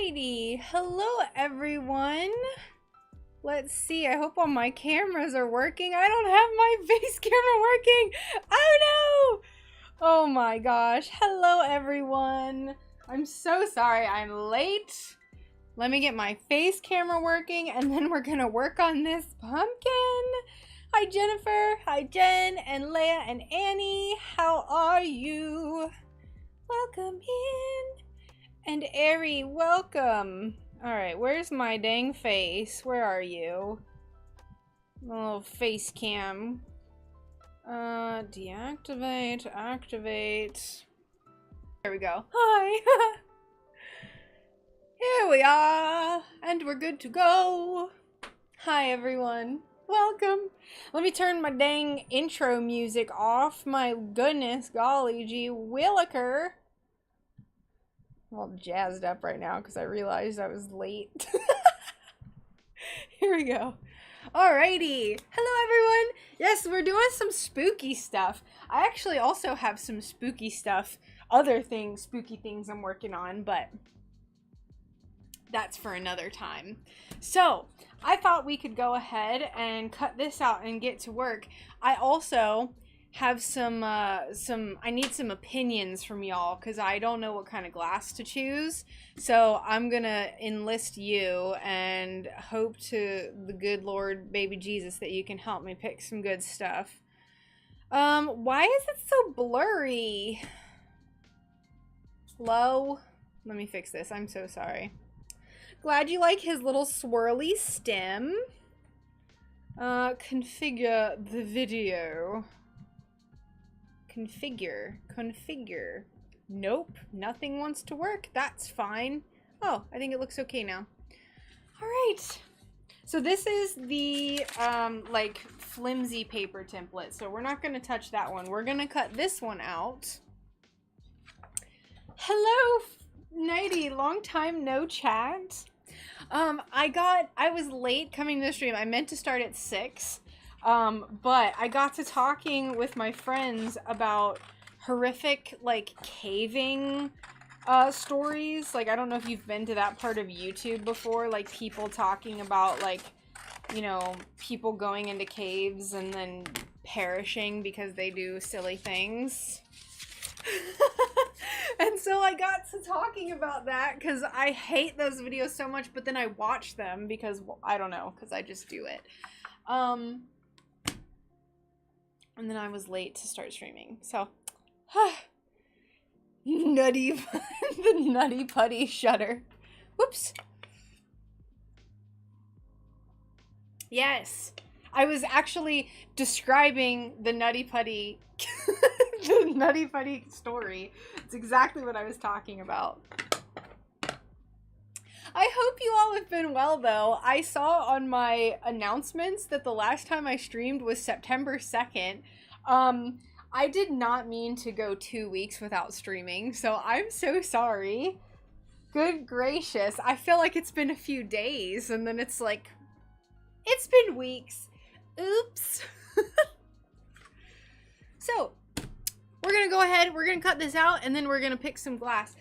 Alrighty, hello everyone. Let's see, I hope all my cameras are working. I don't have my face camera working. Oh no! Oh my gosh, hello everyone. I'm so sorry I'm late. Let me get my face camera working and then we're gonna work on this pumpkin. Hi Jennifer, hi Jen, and Leah and Annie. How are you? Welcome in. And Ari, welcome. Alright, where's my dang face? Where are you? My little face cam. Deactivate, activate. There we go. Hi! Here we are! And we're good to go! Hi everyone. Welcome! Let me turn my dang intro music off. My goodness, golly gee williker. I'm all jazzed up right now because I realized I was late. Here we go. Alrighty. Hello everyone. Yes, we're doing some spooky stuff. I actually also have some spooky stuff, other things, spooky things I'm working on, but that's for another time. So, I thought we could go ahead and cut this out and get to work. I also have I need some opinions from y'all because I don't know what kind of glass to choose. So I'm gonna enlist you and hope to the good Lord baby Jesus that you can help me pick some good stuff. Why is it so blurry? Hello? Let me fix this. I'm so sorry. Glad you like his little swirly stem. Configure the video. Configure. Nope, nothing wants to work. That's fine. Oh, I think it looks okay now. All right. So this is the like flimsy paper template. So we're not going to touch that one. We're going to cut this one out. Hello, Nighty. Long time no chat. I was late coming to the stream. I meant to start at 6. But I got to talking with my friends about horrific, like, caving, stories. Like, I don't know if you've been to that part of YouTube before, like, people talking about, like, you know, people going into caves and then perishing because they do silly things. And so I got to talking about that because I hate those videos so much, but then I watch them because, well, I don't know, because I just do it. And then I was late to start streaming, so nutty, the nutty putty shutter. Whoops. Yes, I was actually describing the nutty putty, the nutty putty story. It's exactly what I was talking about. I hope you all have been well, though. I saw on my announcements that the last time I streamed was September 2nd. I did not mean to go 2 weeks without streaming, so I'm so sorry. Good gracious. I feel like it's been a few days, and then it's like, it's been weeks. Oops. So, we're gonna go ahead, we're gonna cut this out, and then we're gonna pick some glass.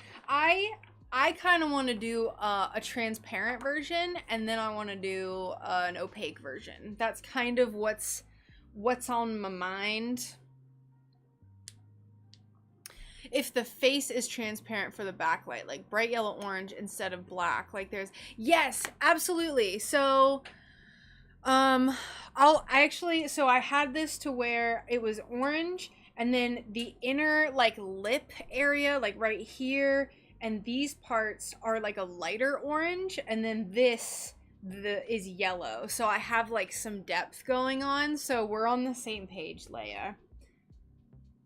I kind of want to do a transparent version, and then I want to do an opaque version. That's kind of what's on my mind. If the face is transparent for the backlight, like bright yellow orange instead of black, like there's, yes, absolutely. So, I had this to where it was orange, and then the inner like lip area, like right here, and these parts are like a lighter orange, and then this is yellow. So I have like some depth going on. So we're on the same page, Leia.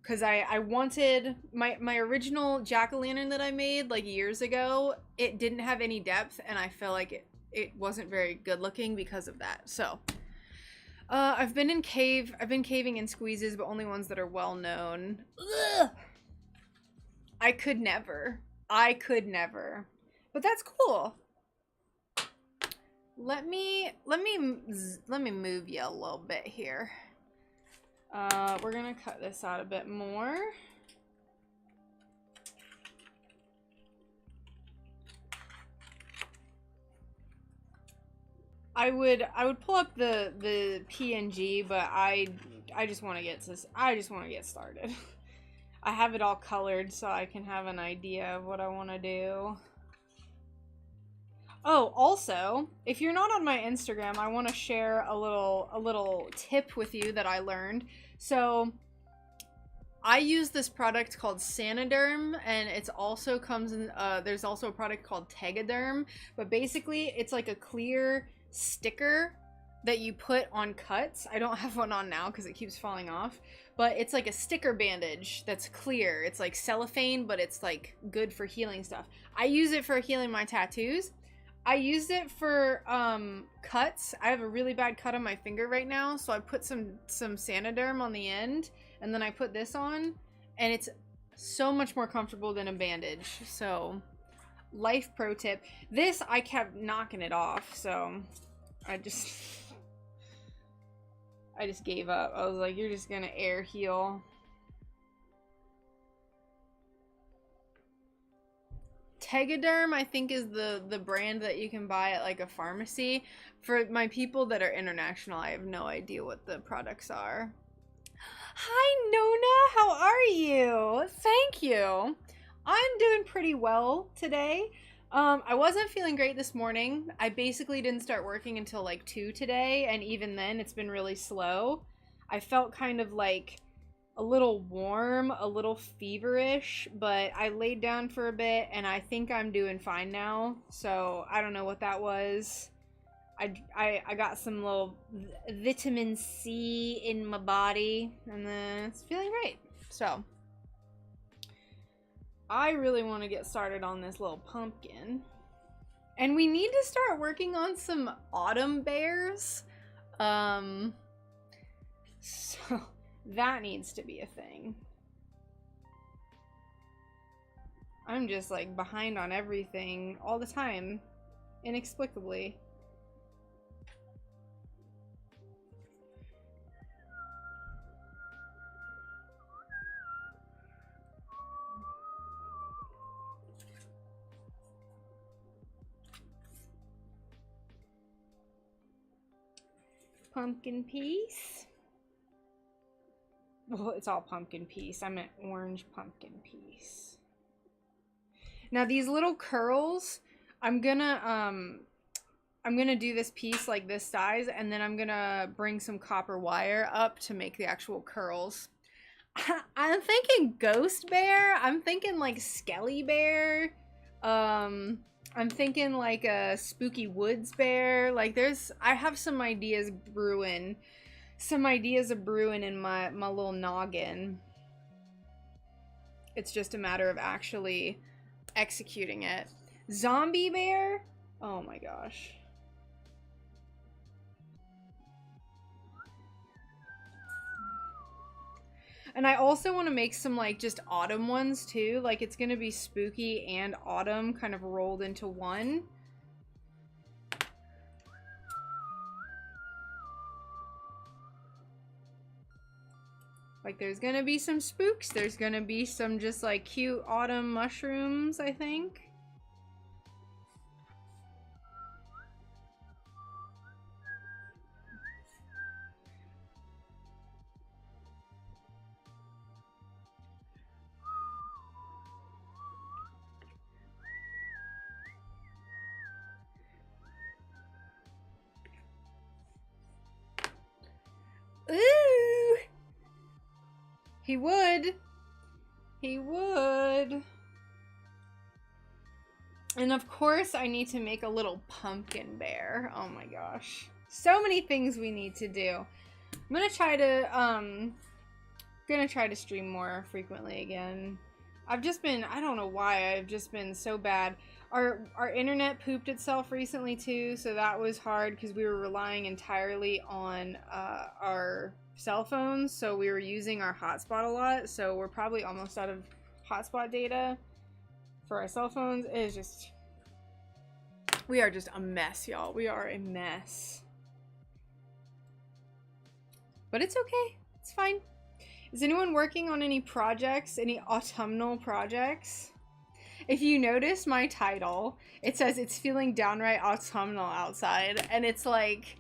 Because I wanted my original jack-o'-lantern that I made like years ago, it didn't have any depth, and I feel like it wasn't very good looking because of that. So I've been caving in squeezes, but only ones that are well known. Ugh! I could never. But that's cool. Let me move you a little bit here. We're gonna cut this out a bit more. I would pull up the PNG, but I just want to get this. I just want to get started. I have it all colored so I can have an idea of what I want to do. Oh, also, if you're not on my Instagram, I want to share a little tip with you that I learned. So I use this product called Sanoderm, and it's also comes in, there's also a product called Tegaderm, but basically it's like a clear sticker that you put on cuts. I don't have one on now because it keeps falling off, but it's like a sticker bandage that's clear. It's like cellophane, but it's like good for healing stuff. I use it for healing my tattoos. I used it for cuts. I have a really bad cut on my finger right now, so I put some Sanoderm on the end, and then I put this on, and it's so much more comfortable than a bandage. So, life pro tip. This, I kept knocking it off, so I just gave up. I was like, you're just gonna air heal. Tegaderm, I think, is the brand that you can buy at like a pharmacy. For my people that are international, I have no idea what the products are. Hi, Nona. How are you? Thank you. I'm doing pretty well today. I wasn't feeling great this morning. I basically didn't start working until like 2 today, and even then it's been really slow. I felt kind of like a little warm, a little feverish, but I laid down for a bit and I think I'm doing fine now. So I don't know what that was. I got some little vitamin C in my body, and then it's feeling great. So I really want to get started on this little pumpkin. And we need to start working on some autumn bears. So that needs to be a thing. I'm just like behind on everything all the time, inexplicably. Pumpkin piece. Well, it's all pumpkin piece. I meant orange pumpkin piece. Now these little curls, I'm gonna do this piece like this size, and then I'm gonna bring some copper wire up to make the actual curls. I'm thinking ghost bear. I'm thinking like skelly bear. I'm thinking like a spooky woods bear. Like I have some ideas brewing. Some ideas are brewing in my little noggin. It's just a matter of actually executing it. Zombie bear? Oh my gosh. And I also want to make some like just autumn ones too. Like it's gonna be spooky and autumn kind of rolled into one. Like there's gonna be some spooks. There's gonna be some just like cute autumn mushrooms, I think. Ooh! He would. He would. And of course I need to make a little pumpkin bear. Oh my gosh. So many things we need to do. I'm gonna try to stream more frequently again. I've just been, I don't know why, I've just been so bad. Our internet pooped itself recently too, so that was hard because we were relying entirely on our cell phones, so we were using our hotspot a lot, so we're probably almost out of hotspot data for our cell phones. It is just, we are just a mess, y'all. We are a mess. But it's okay. It's fine. Is anyone working on any projects? Any autumnal projects? If you notice my title, it says it's feeling downright autumnal outside, and it's like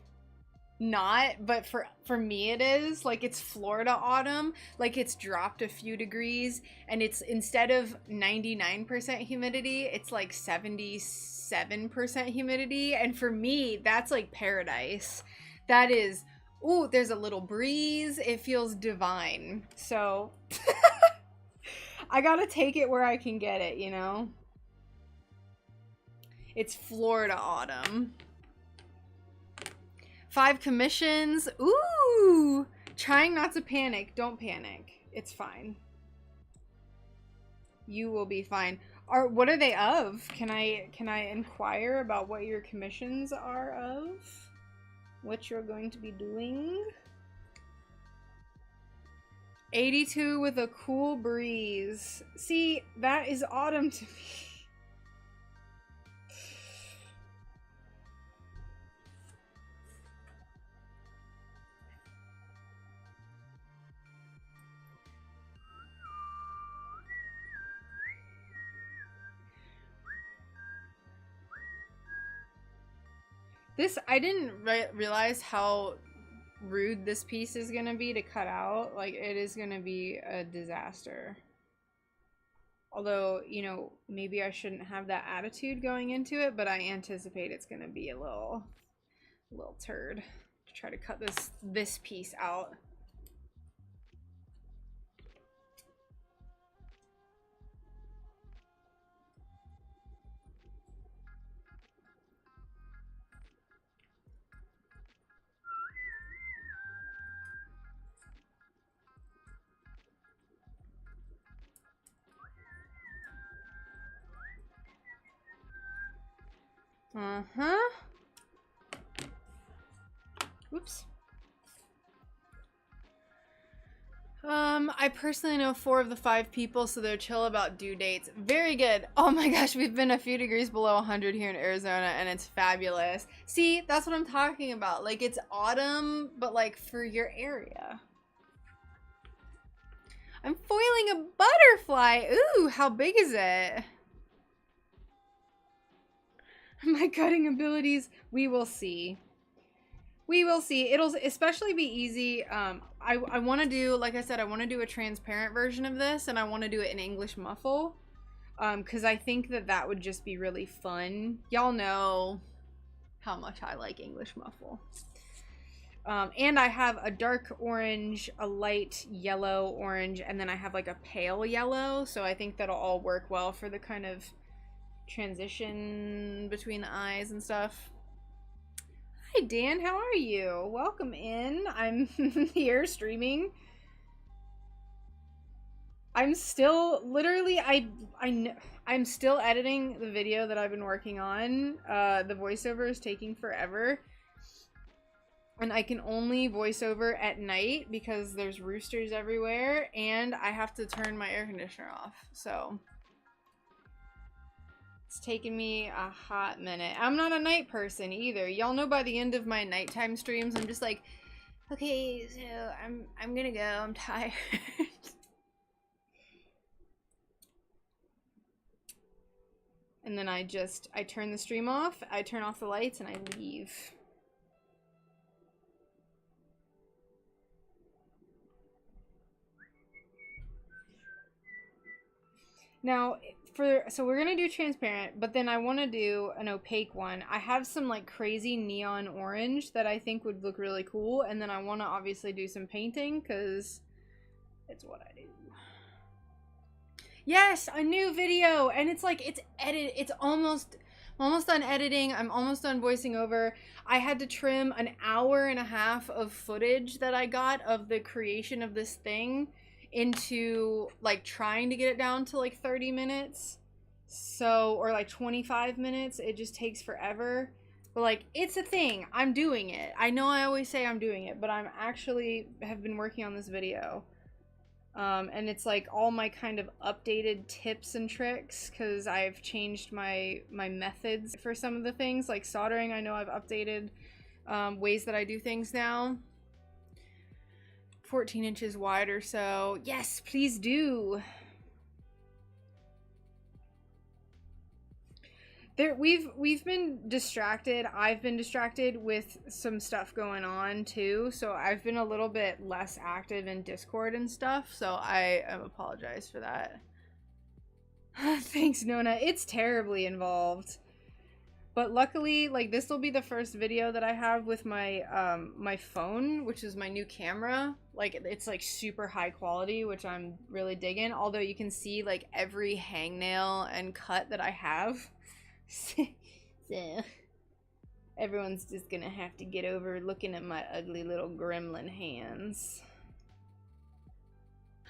not, but for me it is. Like, it's Florida autumn, like it's dropped a few degrees, and it's, instead of 99% humidity, it's like 77% humidity, and for me that's like paradise. That is, ooh, there's a little breeze, it feels divine. So I gotta take it where I can get it, you know? It's Florida autumn. 5 commissions. Ooh! Trying not to panic. Don't panic. It's fine. You will be fine. What are they of? Can I inquire about what your commissions are of? What you're going to be doing? 82 with a cool breeze. See, that is autumn to me. This, I didn't realize how rude this piece is gonna be to cut out. Like, it is gonna be a disaster. Although, you know, maybe I shouldn't have that attitude going into it, but I anticipate it's gonna be a little turd to try to cut this piece out. Oops. I personally know 4 of the 5 people, so they're chill about due dates. Very good. Oh my gosh, we've been a few degrees below 100 here in Arizona, and it's fabulous. See, that's what I'm talking about. Like, it's autumn, but like for your area. I'm foiling a butterfly. Ooh, how big is it? My cutting abilities, we will see. We will see. It'll especially be easy. I want to do, like I said, I want to do a transparent version of this, and I want to do it in English muffle, because I think that would just be really fun. Y'all know how much I like English muffle. And I have a dark orange, a light yellow orange, and then I have like a pale yellow, so I think that'll all work well for the kind of transition between the eyes and stuff. Hi Dan, how are you? Welcome in. I'm here streaming. I'm still literally I'm still editing the video that I've been working on. The voiceover is taking forever. And I can only voiceover at night because there's roosters everywhere, and I have to turn my air conditioner off. So it's taken me a hot minute. I'm not a night person either. Y'all know by the end of my nighttime streams, I'm just like, okay, so I'm gonna go. I'm tired. And then I turn the stream off, I turn off the lights, and I leave. Now, so we're gonna do transparent, but then I want to do an opaque one. I have some like crazy neon orange that I think would look really cool, and then I want to obviously do some painting because it's what I do. Yes, a new video, and it's like it's almost done editing. I'm almost done voicing over. I had to trim an hour and a half of footage that I got of the creation of this thing into like trying to get it down to like 30 minutes, so, or like 25 minutes. It just takes forever, but like, it's a thing. I'm doing it. I know I always say I'm doing it, but I'm actually have been working on this video, and it's like all my kind of updated tips and tricks because I've changed my methods for some of the things. Like soldering, I know I've updated ways that I do things now. 14 inches wide or so. Yes, please do. we've been distracted. I've been distracted with some stuff going on too, so I've been a little bit less active in Discord and stuff, so I apologize for that. Thanks, Nona. It's terribly involved. But luckily, like, this will be the first video that I have with my my phone, which is my new camera. Like, it's like super high quality, which I'm really digging. Although you can see like every hangnail and cut that I have. So everyone's just gonna have to get over looking at my ugly little gremlin hands.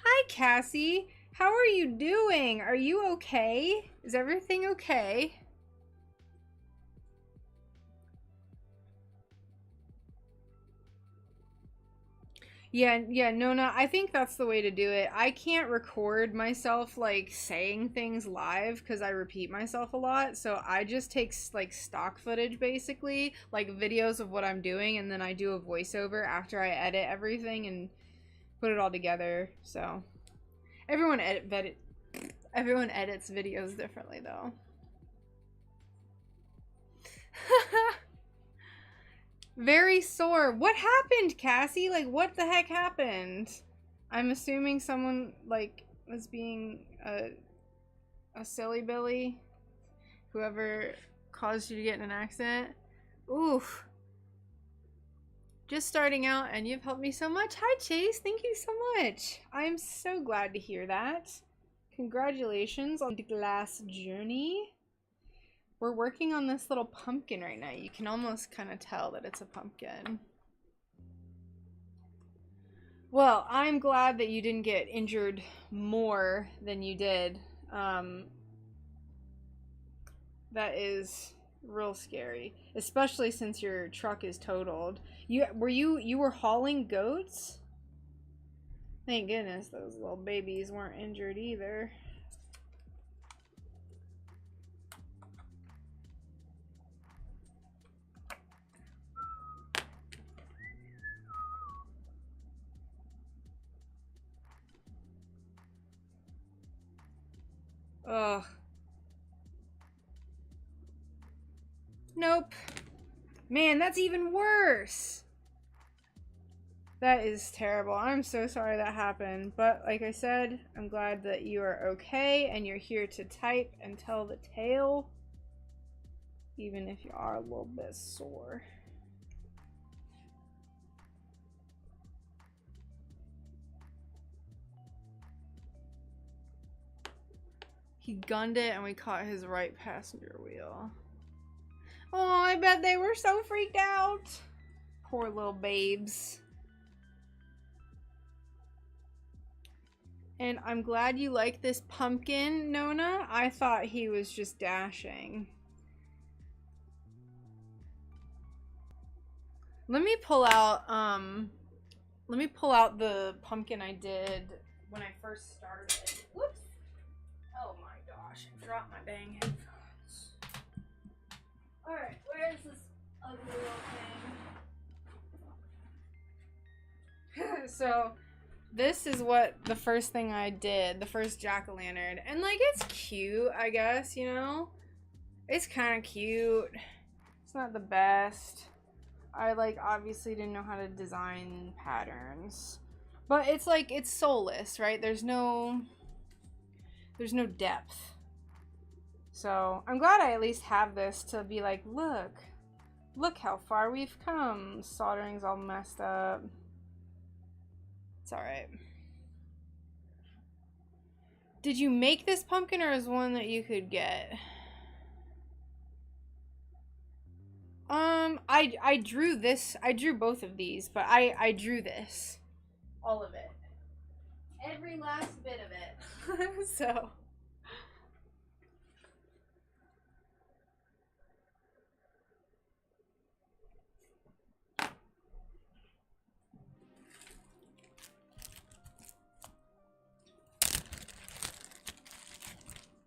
Hi, Cassie. How are you doing? Are you okay? Is everything okay? Yeah, Nona, I think that's the way to do it. I can't record myself, like, saying things live because I repeat myself a lot, so I just take, like, stock footage, basically, like, videos of what I'm doing, and then I do a voiceover after I edit everything and put it all together, so. Everyone edits videos differently, though. Very sore. What happened, Cassie? Like, what the heck happened? I'm assuming someone, like, was being a silly Billy. Whoever caused you to get in an accident. Oof. Just starting out, and you've helped me so much. Hi, Chase. Thank you so much. I'm so glad to hear that. Congratulations on the glass journey. We're working on this little pumpkin right now. You can almost kind of tell that it's a pumpkin. Well, I'm glad that you didn't get injured more than you did. That is real scary, especially since your truck is totaled. You were hauling goats? Thank goodness those little babies weren't injured either. Ugh. Nope. Man, that's even worse. That is terrible. I'm so sorry that happened. But like I said, I'm glad that you are okay and you're here to type and tell the tale. Even if you are a little bit sore. He gunned it and we caught his right passenger wheel. Oh, I bet they were so freaked out. Poor little babes. And I'm glad you like this pumpkin, Nona. I thought he was just dashing. Let me pull out the pumpkin I did when I first started. Whoops. Oh my gosh, I dropped my dang headphones. Alright, where is this ugly little thing? So, this is what the first thing I did, the first jack-o'-lantern. And, like, it's cute, I guess, you know? It's kind of cute. It's not the best. I, like, obviously didn't know how to design patterns. But it's, like, it's soulless, right? There's no depth. So, I'm glad I at least have this to be like, look how far we've come. Soldering's all messed up. It's alright. Did you make this pumpkin or is one that you could get? I drew this. I drew both of these, but I drew this. All of it. Every last bit of it. So.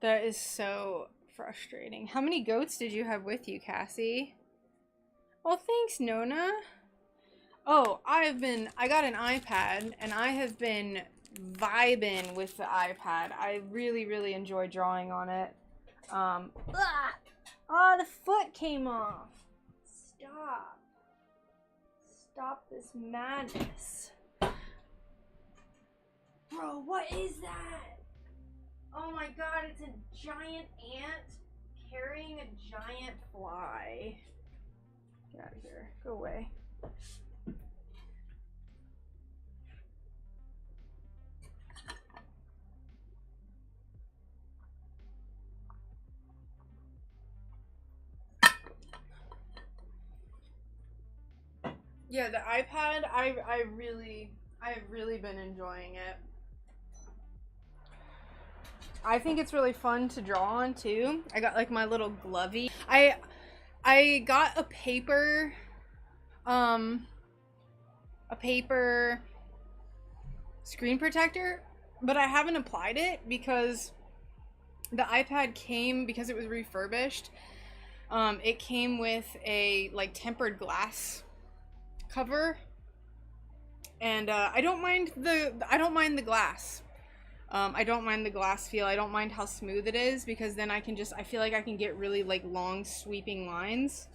That is so frustrating. How many goats did you have with you, Cassie? Well, thanks, Nona. Oh, I got an iPad, and I have been vibing with the iPad. I really, really enjoy drawing on it. Oh, the foot came off. Stop. Stop this madness. Bro, what is that? Oh my god, it's a giant ant carrying a giant fly. Get out of here. Go away. Yeah, the iPad, I've really been enjoying it. I think it's really fun to draw on too. I got like my little glovey. I got a paper screen protector, but I haven't applied it because the iPad came, because it was refurbished, it came with a like tempered glass cover, and I don't mind the glass. I don't mind the glass feel. I don't mind how smooth it is, because then I feel like I can get really like long sweeping lines.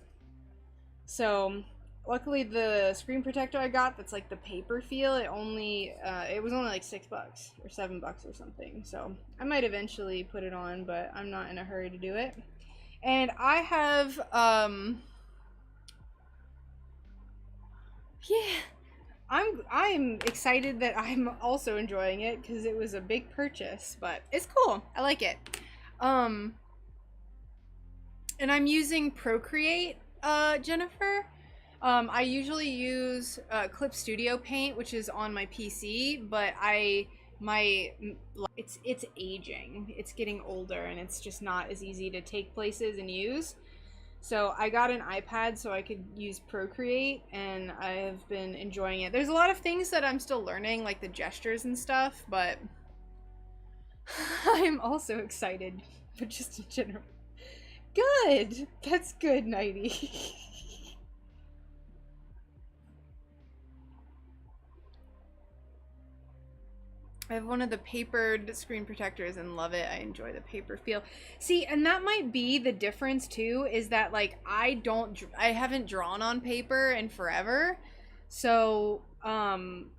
So luckily the screen protector I got, that's like the paper feel, it was only like $6 or $7 or something. So I might eventually put it on, but I'm not in a hurry to do it. And I have yeah, I'm excited that I'm also enjoying it, because it was a big purchase, but it's cool. I like it. And I'm using Procreate, Jennifer. I usually use Clip Studio Paint, which is on my PC, but it's aging. It's getting older, and it's just not as easy to take places and use. So I got an iPad so I could use Procreate, and I've been enjoying it. There's a lot of things that I'm still learning, like the gestures and stuff, but I'm also excited, but just in general. Good! That's good, Nighty. I have one of the papered screen protectors and love it. I enjoy the paper feel. See, and that might be the difference too, is that like I haven't drawn on paper in forever. So, the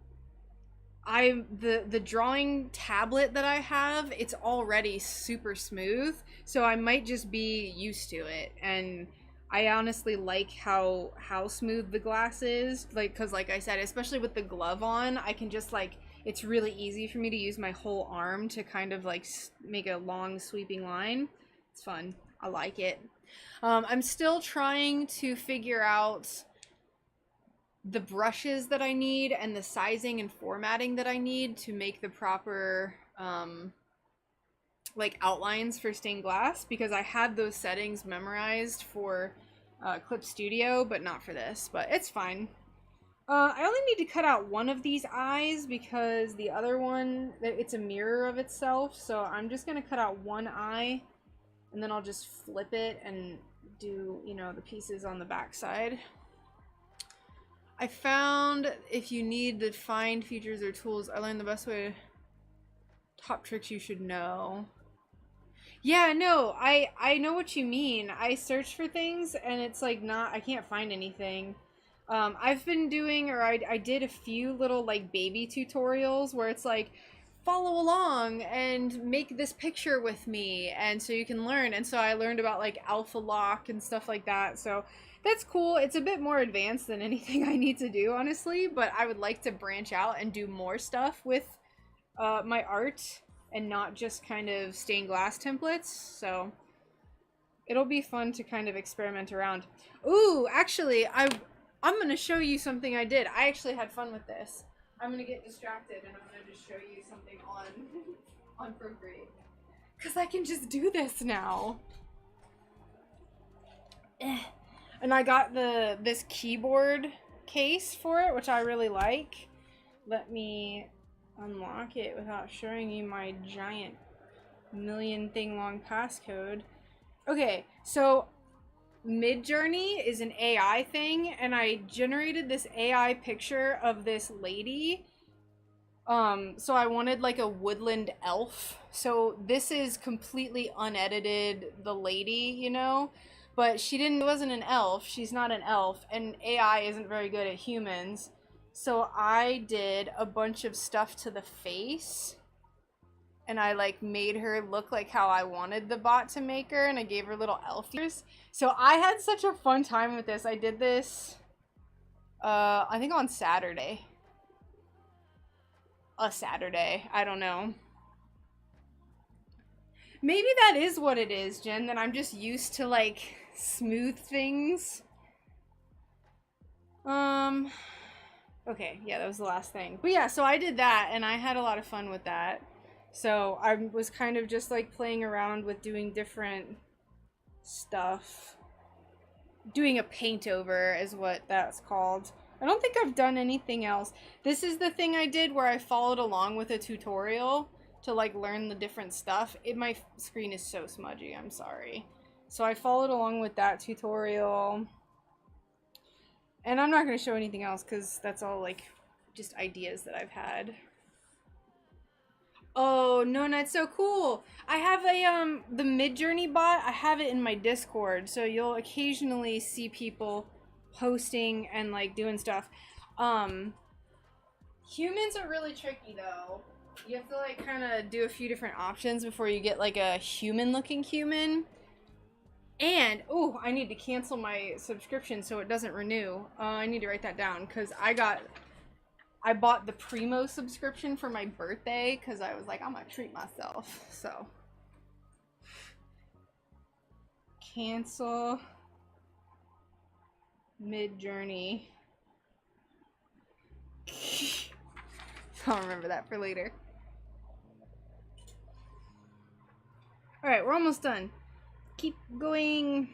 drawing tablet that I have, it's already super smooth, so I might just be used to it. And I honestly like how smooth the glass is, like, cuz like I said, especially with the glove on, I can just like, it's really easy for me to use my whole arm to kind of like make a long sweeping line. It's fun. I like it. I'm still trying to figure out the brushes that I need and the sizing and formatting that I need to make the proper like outlines for stained glass, because I had those settings memorized for Clip Studio, but not for this, but it's fine. I only need to cut out one of these eyes, because the other one, it's a mirror of itself, so I'm just gonna cut out one eye, and then I'll just flip it and do, you know, the pieces on the back side. I found if you need to find features or tools, I learned the best way. Top tricks you should know. Yeah, no, I know what you mean. I search for things and it's like I can't find anything. I've been doing, or I did a few little like baby tutorials where it's like, follow along and make this picture with me, and so you can learn. And so I learned about like alpha lock and stuff like that, so that's cool. It's a bit more advanced than anything I need to do, honestly, but I would like to branch out and do more stuff with my art and not just kind of stained glass templates, so it'll be fun to kind of experiment around. Ooh, actually, I'm gonna show you something I did. I actually had fun with this. I'm gonna get distracted and I'm gonna just show you something on on Procreate, because I can just do this now. And I got this keyboard case for it, which I really like. Let me unlock it without showing you my giant million thing long passcode. Okay, so Midjourney is an AI thing, and I generated this AI picture of this lady. So I wanted like a woodland elf. So this is completely unedited, the lady, you know, But she wasn't an elf. She's not an elf, and AI isn't very good at humans. So I did a bunch of stuff to the face, and I like made her look like how I wanted the bot to make her, and I gave her little elf ears. So I had such a fun time with this. I did this, I think on Saturday. A Saturday, I don't know. Maybe that is what it is, Jen, that I'm just used to like smooth things. Okay, yeah, that was the last thing. But yeah, so I did that, and I had a lot of fun with that. So I was kind of just like playing around with doing different stuff. Doing a paint over is what that's called. I don't think I've done anything else. This is the thing I did where I followed along with a tutorial to like learn the different stuff. My screen is so smudgy, I'm sorry. So I followed along with that tutorial. And I'm not going to show anything else because that's all like just ideas that I've had. Oh, no, that's so cool. I have a, the Midjourney bot, I have it in my Discord, so you'll occasionally see people posting and, like, doing stuff. Humans are really tricky, though. You have to, like, kind of do a few different options before you get, like, a human-looking human. And, oh, I need to cancel my subscription so it doesn't renew. I need to write that down, because I bought the Primo subscription for my birthday because I was like, I'm gonna treat myself. So, cancel Midjourney. I'll remember that for later. Alright, we're almost done. Keep going.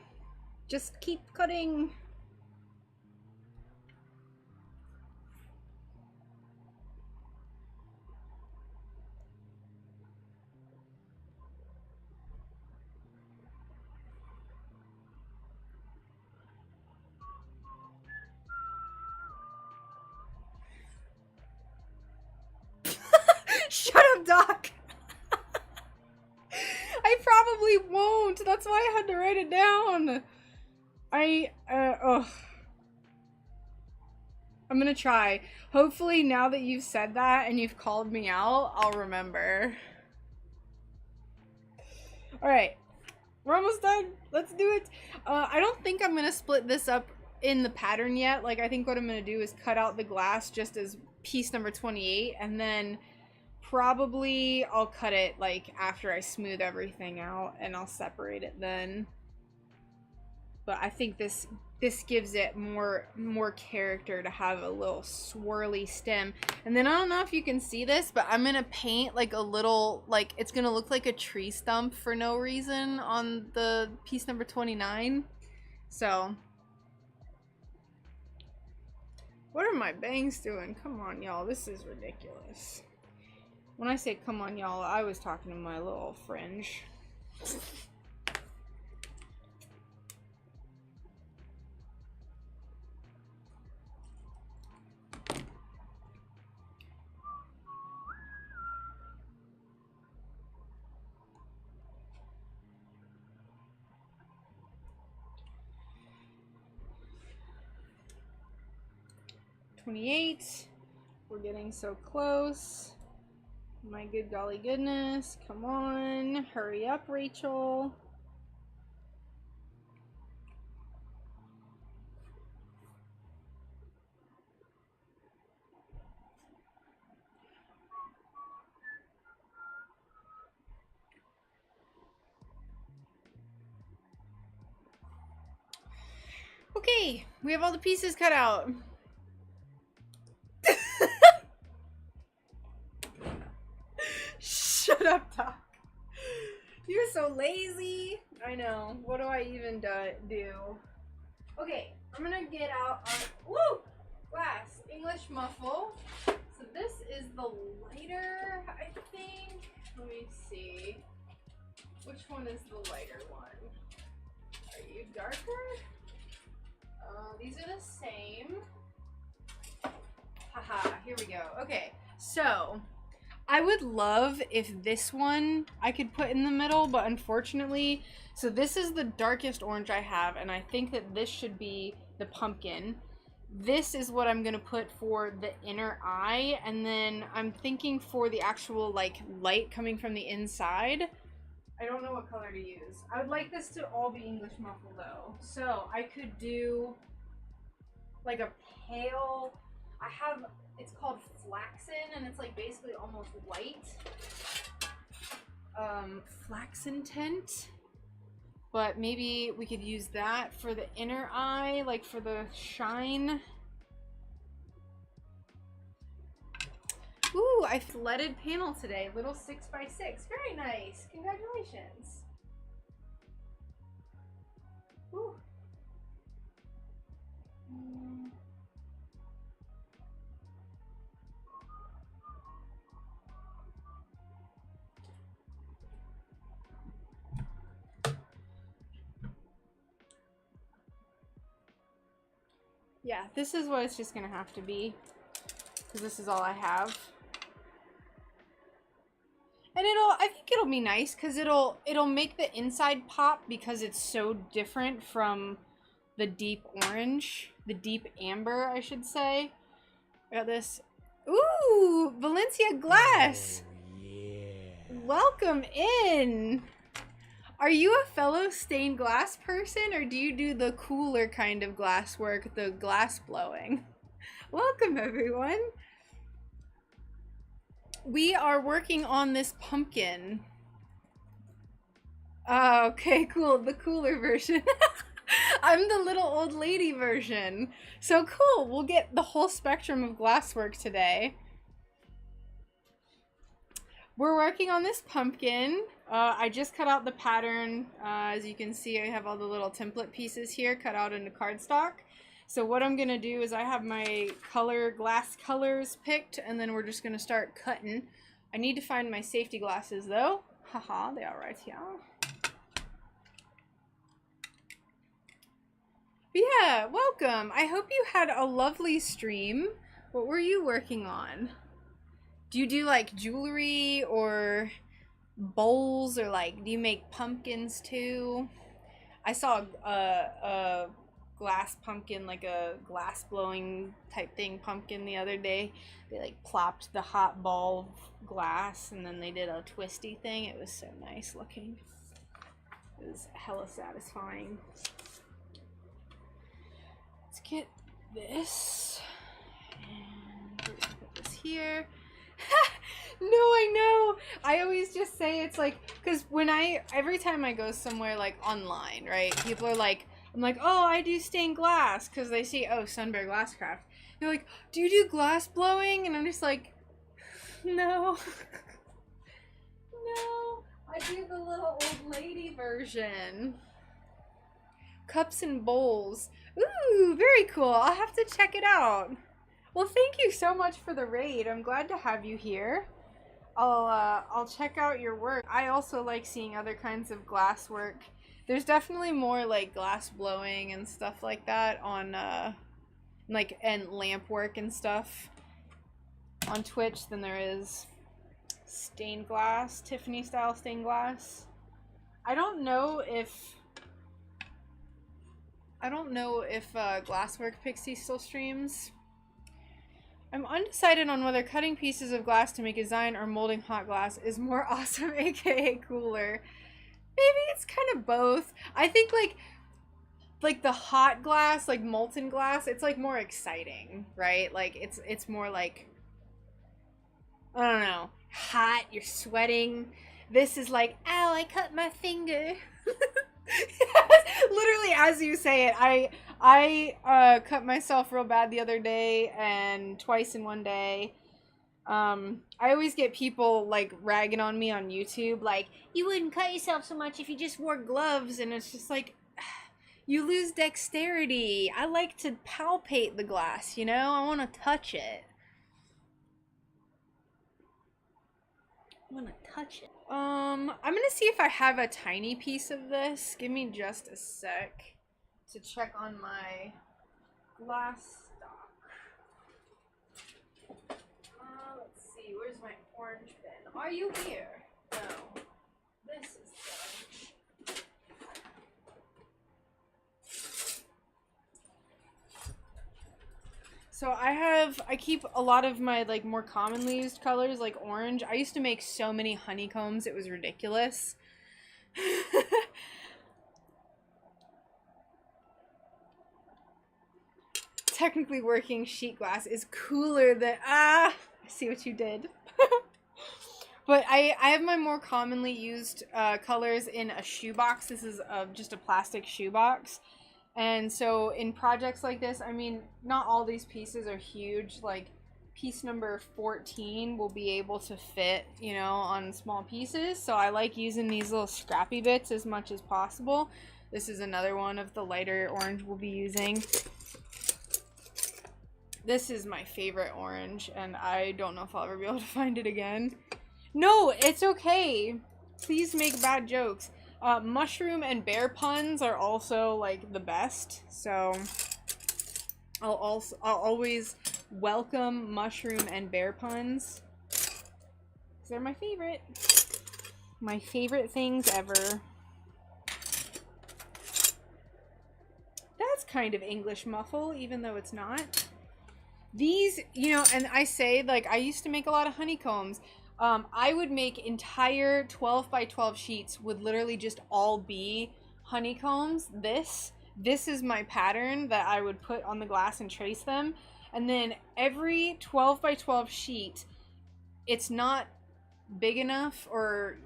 Just keep cutting. Shut up, Doc! I probably won't. That's why I had to write it down. I'm gonna try. Hopefully now that you've said that and you've called me out, I'll remember. Alright. We're almost done. Let's do it. I don't think I'm gonna split this up in the pattern yet. Like, I think what I'm gonna do is cut out the glass just as piece number 28, and then probably I'll cut it like after I smooth everything out, and I'll separate it then. But I think this gives it more character to have a little swirly stem. And then I don't know if you can see this, but I'm gonna paint like a little, like, it's gonna look like a tree stump for no reason on the piece number 29. So what are my bangs doing? Come on, y'all, this is ridiculous. When I say come on, y'all, I was talking to my little fringe. We're getting so close. My good golly goodness. Come on. Hurry up, Rachel. Okay, we have all the pieces cut out. Shut up, Doc. You're so lazy. I know. What do I even do? Okay, I'm gonna get out our glass English muffle. So this is the lighter, I think. Let me see. Which one is the lighter one? Are you darker? These are the same. Haha, here we go. Okay, so I would love if this one I could put in the middle, but unfortunately, so this is the darkest orange I have, and I think that this should be the pumpkin. This is what I'm gonna put for the inner eye, and then I'm thinking for the actual like light coming from the inside, I don't know what color to use. I would like this to all be English muffle though. So I could do like a pale, it's called flaxen, and it's like basically almost white. Flaxen tint. But maybe we could use that for the inner eye, like for the shine. Ooh, I flooded panel today. Little 6x6. Very nice. Congratulations. Ooh. Yeah, this is what it's just gonna have to be, because this is all I have. And I think it'll be nice, because it'll make the inside pop, because it's so different from the deep orange, the deep amber, I should say. I got this. Ooh, Valencia glass. Oh, yeah. Welcome in. Are you a fellow stained glass person, or do you do the cooler kind of glass work, the glass blowing? Welcome, everyone. We are working on this pumpkin. Oh, okay, cool. The cooler version. I'm the little old lady version. So cool. We'll get the whole spectrum of glasswork today. We're working on this pumpkin. I just cut out the pattern. As you can see, I have all the little template pieces here cut out into cardstock. So what I'm gonna do is I have my glass colors picked, and then we're just gonna start cutting. I need to find my safety glasses though. Haha, they are right here. But yeah, welcome. I hope you had a lovely stream. What were you working on? Do you do like jewelry or bowls, or like do you make pumpkins too? I saw a glass pumpkin, like a glass blowing type thing pumpkin the other day. They like plopped the hot ball of glass and then they did a twisty thing. It was so nice looking. It was hella satisfying. Let's get this, and we're gonna put this here. No, I know. I always just say it's like, because every time I go somewhere like online, right, people are like, I'm like, oh, I do stained glass, because they see, oh, SunBearGlassCraft. They're like, do you do glass blowing? And I'm just like, no. No, I do the little old lady version. Cups and bowls. Ooh, very cool. I'll have to check it out. Well, thank you so much for the raid. I'm glad to have you here. I'll check out your work. I also like seeing other kinds of glass work. There's definitely more like glass blowing and stuff like that on and lamp work and stuff on Twitch than there is stained glass, Tiffany style stained glass. I don't know if Glasswork Pixie still streams. I'm undecided on whether cutting pieces of glass to make a design or molding hot glass is more awesome, aka cooler. Maybe it's kind of both. I think like the hot glass, like molten glass, it's like more exciting, right? Like it's more like, I don't know, hot, you're sweating. This is like, ow, I cut my finger. Literally, as you say it, I cut myself real bad the other day, and twice in one day. I always get people like ragging on me on YouTube, like, you wouldn't cut yourself so much if you just wore gloves, and it's just like, you lose dexterity. I like to palpate the glass, you know? I want to touch it. I'm gonna see if I have a tiny piece of this. Give me just a sec to check on my glass stock. Let's see, where's my orange bag? Are you here? No. This is done. So I keep a lot of my like more commonly used colors like orange. I used to make so many honeycombs, it was ridiculous. Technically working sheet glass is cooler than, I see what you did. But I have my more commonly used colors in a shoebox. This is just a plastic shoebox. And so in projects like this, I mean, not all these pieces are huge. Like piece number 14 will be able to fit, you know, on small pieces. So I like using these little scrappy bits as much as possible. This is another one of the lighter orange we'll be using. This is my favorite orange, and I don't know if I'll ever be able to find it again. No, it's okay. Please make bad jokes. Mushroom and bear puns are also like the best, so I'll always welcome mushroom and bear puns. They're my favorite. My favorite things ever. That's kind of English muffle, even though it's not. These, you know, and I say, like, I used to make a lot of honeycombs. I would make entire 12 by 12 sheets would literally just all be honeycombs. This is my pattern that I would put on the glass and trace them. And then every 12 by 12 sheet, it's not big enough, or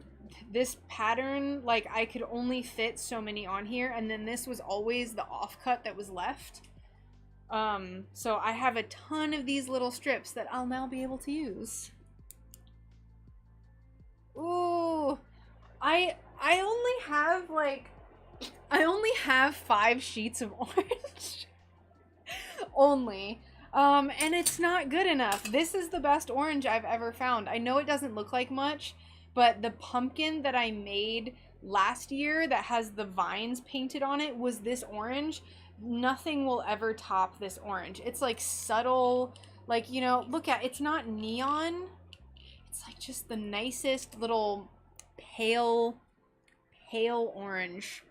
this pattern, like, I could only fit so many on here. And then this was always the offcut that was left. So I have a ton of these little strips that I'll now be able to use. Ooh, I only have 5 sheets of orange. Only. And it's not good enough. This is the best orange I've ever found. I know it doesn't look like much, but the pumpkin that I made last year that has the vines painted on it was this orange. Nothing will ever top this orange. It's like subtle, like, you know, look at, it's not neon. It's like just the nicest little pale orange.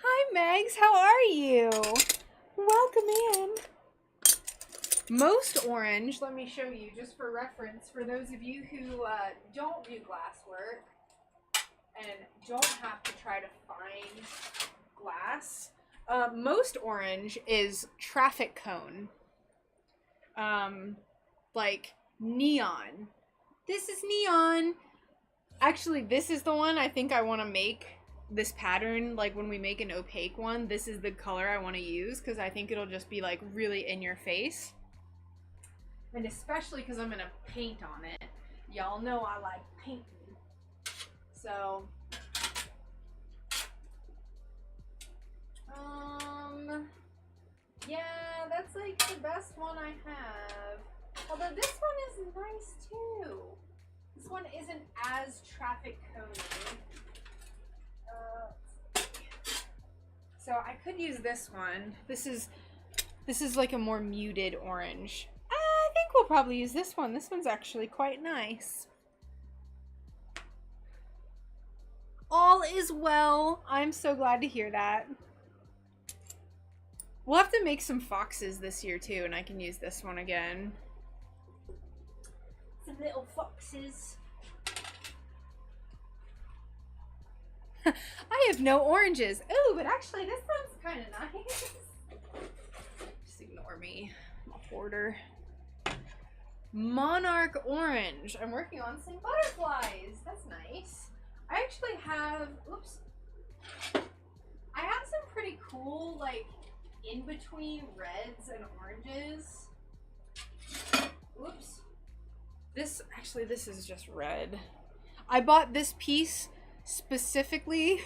Hi Megs, how are you? Welcome in. Most orange, let me show you just for reference, for those of you who don't do glasswork and don't have to try to find glass. Most orange is traffic cone. Like neon. This is neon. Actually, this is the one I think I want to make this pattern. Like when we make an opaque one, this is the color I want to use because I think it'll just be like really in your face. And especially because I'm going to paint on it. Y'all know I like painting. So... yeah, that's like the best one I have. Although this one is nice too. This one isn't as traffic cone-y. So I could use this one. This is like a more muted orange. I think we'll probably use this one. This one's actually quite nice. All is well. I'm so glad to hear that. We'll have to make some foxes this year too, and I can use this one again. Some little foxes. I have no oranges. Ooh, but actually this one's kind of nice. Just ignore me. I'm a hoarder. Monarch orange. I'm working on some butterflies. That's nice. I actually have, oops. I have some pretty cool, like, in between reds and oranges. Oops. This is just red. I bought this piece specifically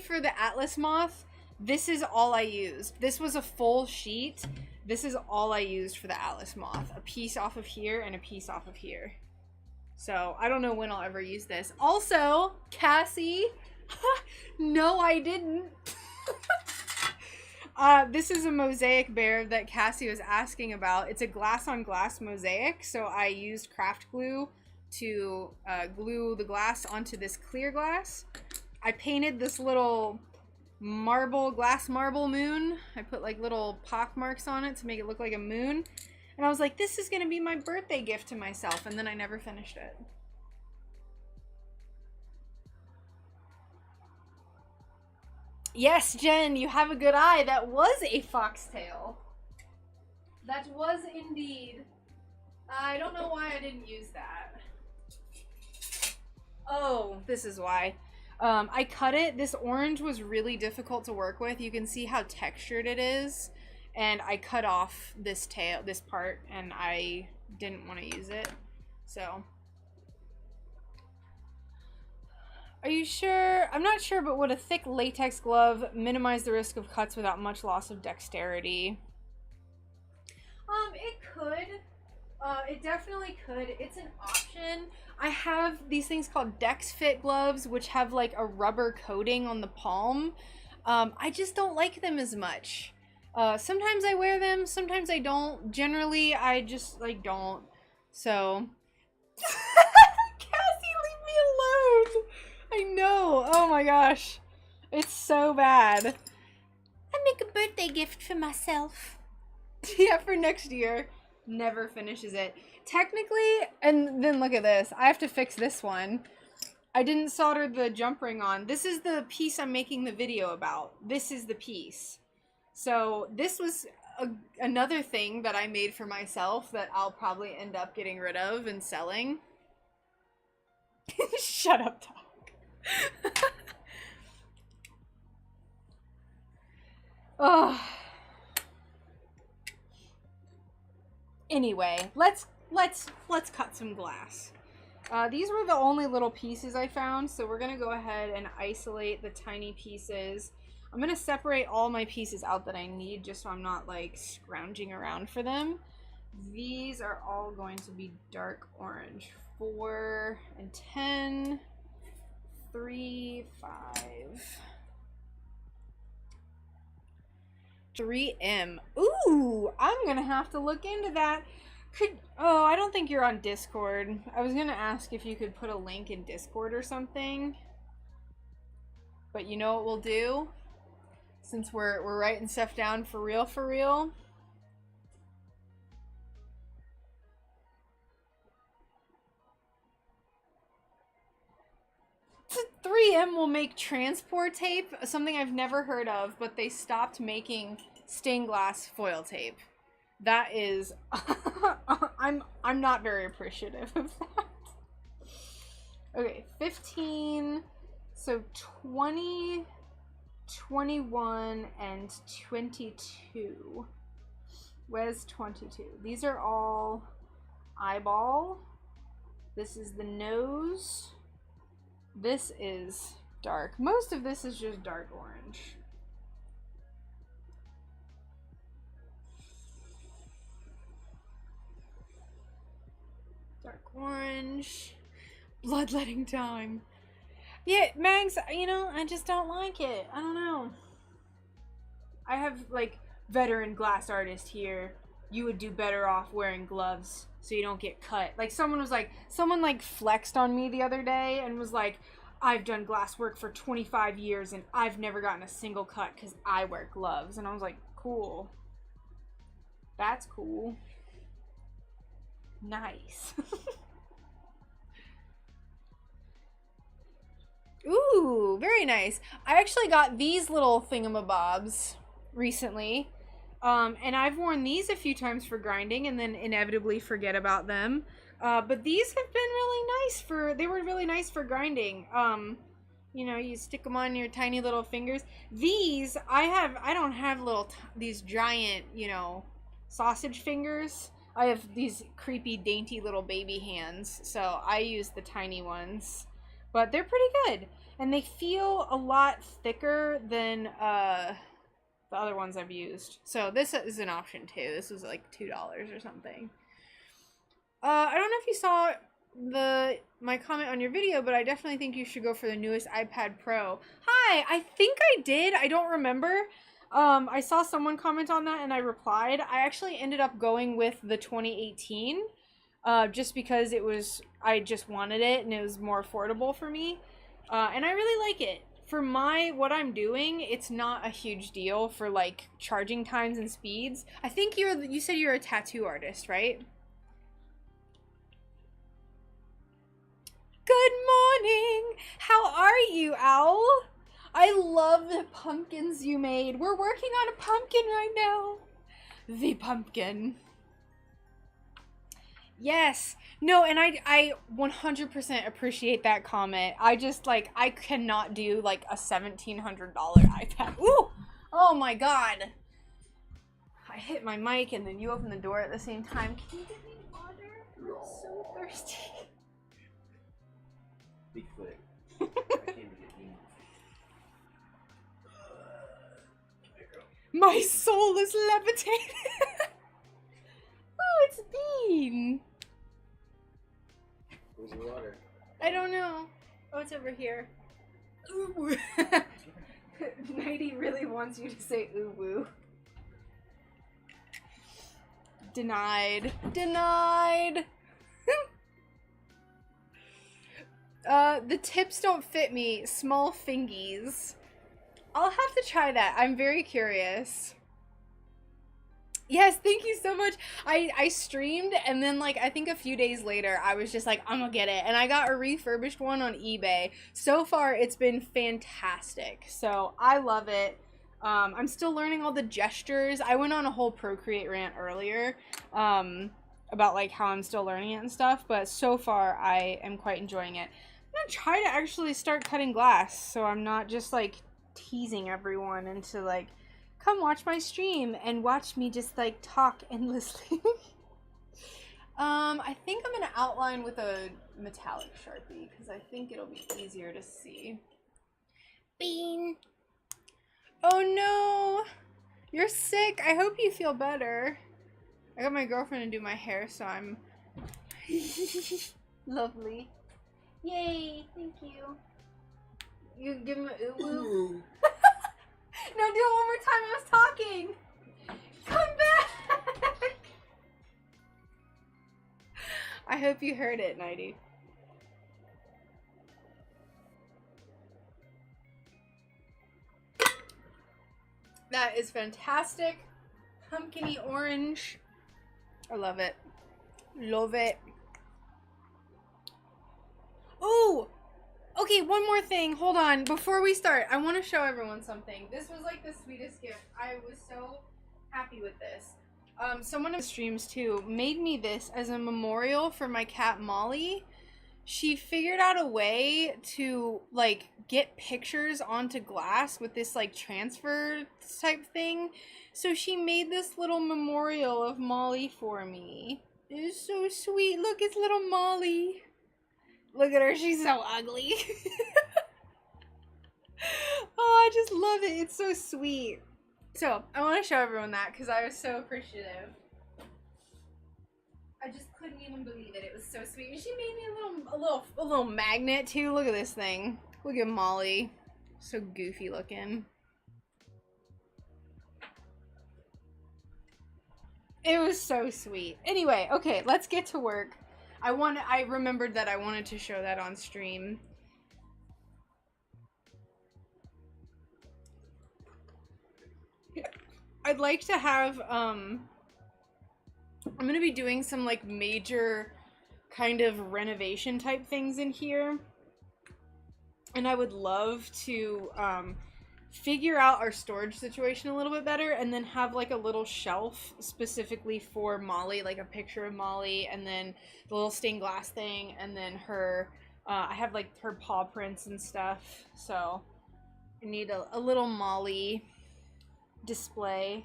for the Atlas moth. This is all I used. This was a full sheet. This is all I used for the Atlas moth. A piece off of here and a piece off of here. So I don't know when I'll ever use this. Also, Cassie, no, I didn't. This is a mosaic bear that Cassie was asking about. It's a glass on glass mosaic. So I used craft glue to glue the glass onto this clear glass. I painted this little glass marble moon. I put like little pock marks on it to make it look like a moon. And I was like, this is gonna be my birthday gift to myself, and then I never finished it. Yes, Jen, you have a good eye. That was a foxtail. That was indeed. I don't know why I didn't use that. Oh, this is why. I cut it. This orange was really difficult to work with. You can see how textured it is. And I cut off this part, and I didn't want to use it. So. Are you sure? I'm not sure, but would a thick latex glove minimize the risk of cuts without much loss of dexterity? It could. It definitely could. It's an option. I have these things called Dex Fit gloves, which have like a rubber coating on the palm. I just don't like them as much. Sometimes I wear them, sometimes I don't. Generally, I just like don't. So, Cassie, leave me alone. I know. Oh my gosh. It's so bad. I make a birthday gift for myself. Yeah, for next year. Never finishes it. Technically, and then look at this. I have to fix this one. I didn't solder the jump ring on. This is the piece I'm making the video about. This is the piece. So this was another thing that I made for myself that I'll probably end up getting rid of and selling. Shut up, dog. Oh. Anyway, let's cut some glass. These were the only little pieces I found, so we're gonna go ahead and isolate the tiny pieces. I'm gonna separate all my pieces out that I need, just so I'm not like scrounging around for them. These are all going to be dark orange. 4 and 10, 3, 5. 3M. Ooh, I'm gonna have to look into that. Oh, I don't think you're on Discord. I was gonna ask if you could put a link in Discord or something. But you know what we'll do? Since we're writing stuff down for real, 3M will make transport tape, something I've never heard of, but they stopped making stained glass foil tape. That is, I'm not very appreciative of that. Okay, 15, so 20, 21, and 22. Where's 22? These are all eyeball. This is the nose. This is dark. Most of this is just dark orange. Dark orange. Bloodletting time. Yeah, Mags, you know, I just don't like it. I don't know. I have, like, veteran glass artist here. You would do better off wearing gloves so you don't get cut. Like, someone flexed on me the other day and was like, I've done glass work for 25 years and I've never gotten a single cut because I wear gloves. And I was like, cool. That's cool. Nice. Ooh, very nice. I actually got these little thingamabobs recently. And I've worn these a few times for grinding and then inevitably forget about them. But these have been really nice they were really nice for grinding. You know, you stick them on your tiny little fingers. These, I don't have these giant, you know, sausage fingers. I have these creepy, dainty little baby hands. So I use the tiny ones. But they're pretty good. And they feel a lot thicker than, the other ones I've used. So this is an option too. This was like $2 or something. I don't know if you saw my comment on your video, but I definitely think you should go for the newest iPad Pro. Hi, I think I did. I don't remember. I saw someone comment on that and I replied. I actually ended up going with the 2018. just because I just wanted it and it was more affordable for me. And I really like it. For what I'm doing, it's not a huge deal for like charging times and speeds. I think you said you're a tattoo artist, right? Good morning! How are you, Owl? I love the pumpkins you made. We're working on a pumpkin right now. The pumpkin. Yes. No, and I 100% appreciate that comment. I just, like, I cannot do, like, a $1,700 iPad. Ooh! Oh my god. I hit my mic and then you open the door at the same time. Can you get me water? I'm so thirsty. Bigfoot. I came to get me. My soul is levitating. Oh, it's Bean. Where's your water? I don't know. Oh, it's over here. Ooh. Nighty really wants you to say ooh woo. Denied. Denied. The tips don't fit me. Small fingies. I'll have to try that. I'm very curious. Yes, thank you so much. I streamed and then like I think a few days later I was just like I'm gonna get it, and I got a refurbished one on eBay. So far it's been fantastic. So I love it. I'm still learning all the gestures. I went on a whole Procreate rant earlier about like how I'm still learning it and stuff, but so far I am quite enjoying it. I'm gonna try to actually start cutting glass so I'm not just like teasing everyone into like come watch my stream and watch me just like talk endlessly. I think I'm gonna outline with a metallic Sharpie because I think it'll be easier to see. Bean. Oh no, you're sick. I hope you feel better. I got my girlfriend to do my hair, so I'm lovely. Yay, thank you. You give him a ooh woo. No, do it one more time. I was talking. Come back. I hope you heard it, Nighty. That is fantastic. Pumpkin-y orange. I love it. Love it. Oh! Okay, one more thing. Hold on. Before we start, I want to show everyone something. This was like the sweetest gift. I was so happy with this. Someone in the streams too made me this as a memorial for my cat Molly. She figured out a way to like get pictures onto glass with this like transfer type thing. So she made this little memorial of Molly for me. It is so sweet. Look, it's little Molly. Look at her, she's so ugly. Oh, I just love it. It's so sweet. So, I want to show everyone that because I was so appreciative. I just couldn't even believe it. It was so sweet. And she made me a little magnet too. Look at this thing. Look at Molly. So goofy looking. It was so sweet. Anyway, okay, let's get to work. I remembered that I wanted to show that on stream. I'd like to have, I'm gonna be doing some, like, major kind of renovation type things in here. And I would love to, figure out our storage situation a little bit better and then have like a little shelf specifically for Molly, like a picture of Molly and then the little stained glass thing and then her I have like her paw prints and stuff, so I need a little Molly display.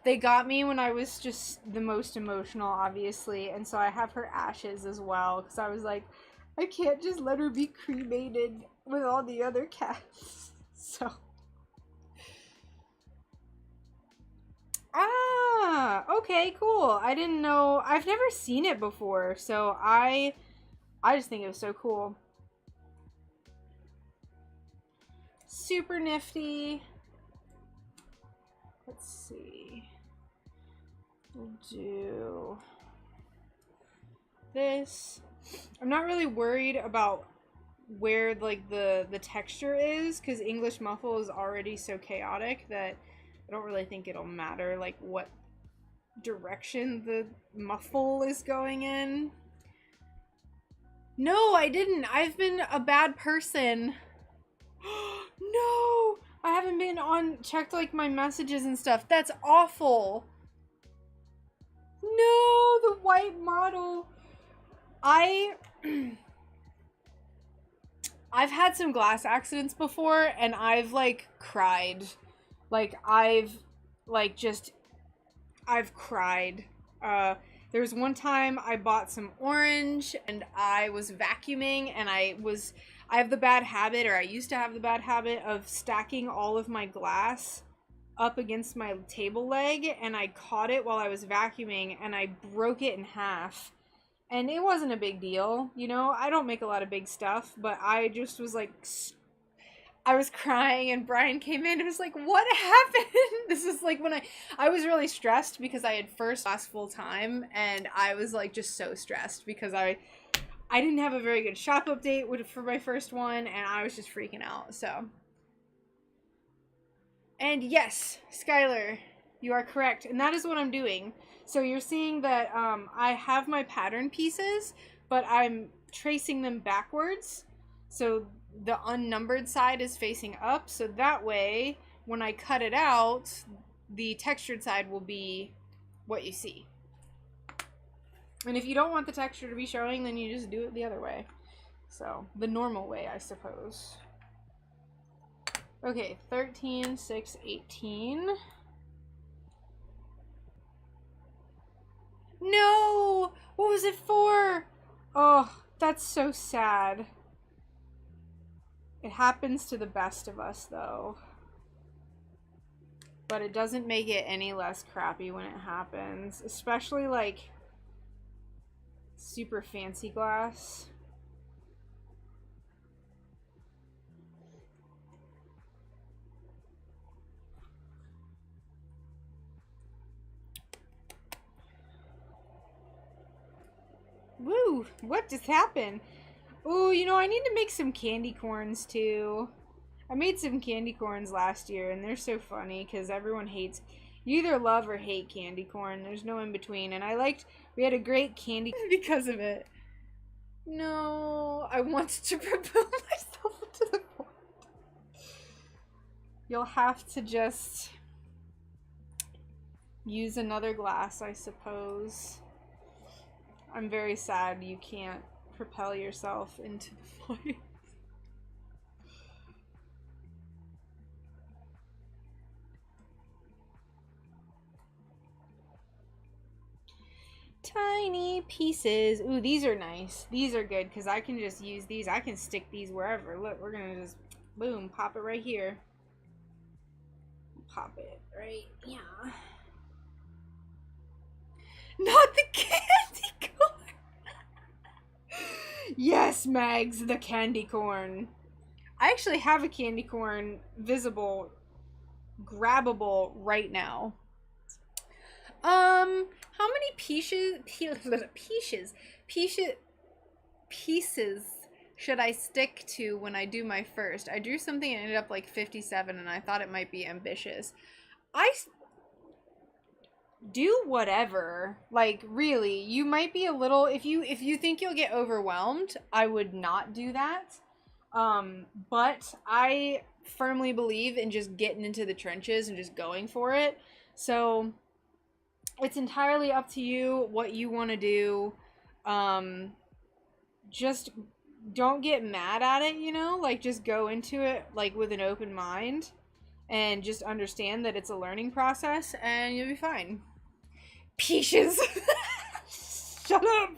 They got me when I was just the most emotional, obviously, and so I have her ashes as well, because I was like, I can't just let her be cremated with all the other cats, so. Ah, okay, cool. I didn't know, I've never seen it before, so I just think it was so cool. Super nifty. let's see. We'll do this. I'm not really worried about where like the texture is, because English muffle is already so chaotic that I don't really think it'll matter like what direction the muffle is going in. No, I didn't. I've been a bad person. No, I haven't been checked like my messages and stuff. That's awful. No, the white model. I've had some glass accidents before, and I've like cried. Like I've cried. There was one time I bought some orange and I was vacuuming, and I have the bad habit, or I used to have the bad habit of stacking all of my glass up against my table leg, and I caught it while I was vacuuming and I broke it in half. And it wasn't a big deal, you know, I don't make a lot of big stuff, but I just was like, I was crying, and Brian came in and was like, what happened? This is like when I was really stressed because I had first class full time, and I was like just so stressed because I didn't have a very good shop update for my first one, and I was just freaking out, so. And yes, Skylar, you are correct, and that is what I'm doing. So you're seeing that I have my pattern pieces, but I'm tracing them backwards. So the unnumbered side is facing up, so that way, when I cut it out, the textured side will be what you see. And if you don't want the texture to be showing, then you just do it the other way. So, the normal way, I suppose. Okay, 13, 6, 18. No! What was it for? Oh, that's so sad. It happens to the best of us, though. But it doesn't make it any less crappy when it happens. Especially, like, super fancy glass. Woo! What just happened? Ooh, you know, I need to make some candy corns too. I made some candy corns last year, and they're so funny because everyone hates. You either love or hate candy corn. There's no in between. And we had a great candy because of it. No, I wanted to propel myself into the void. You'll have to just use another glass, I suppose. I'm very sad you can't propel yourself into the void. Tiny pieces. Ooh, these are nice. These are good because I can just use these. I can stick these wherever. Look, we're gonna just, boom, pop it right here. Pop it right, yeah. Not the candy corn! Yes, Mags, the candy corn. I actually have a candy corn visible, grabbable right now. How many pieces should I stick to when I do my first? I drew something and ended up like 57, and I thought it might be ambitious. I do whatever. Like, really, you might be a little, if you think you'll get overwhelmed, I would not do that. But I firmly believe in just getting into the trenches and just going for it. So it's entirely up to you what you want to do. Just don't get mad at it, you know? Like, just go into it, like, with an open mind. And just understand that it's a learning process, and you'll be fine. Peaches! Shut up!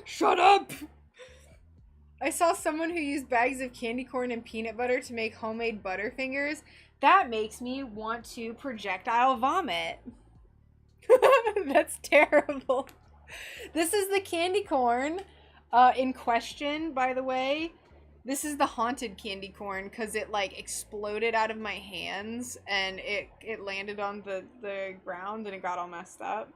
Shut up! I saw someone who used bags of candy corn and peanut butter to make homemade Butterfingers. That makes me want to projectile vomit. That's terrible. This is the candy corn in question, by the way. This is the haunted candy corn because it like exploded out of my hands and it landed on the ground and it got all messed up.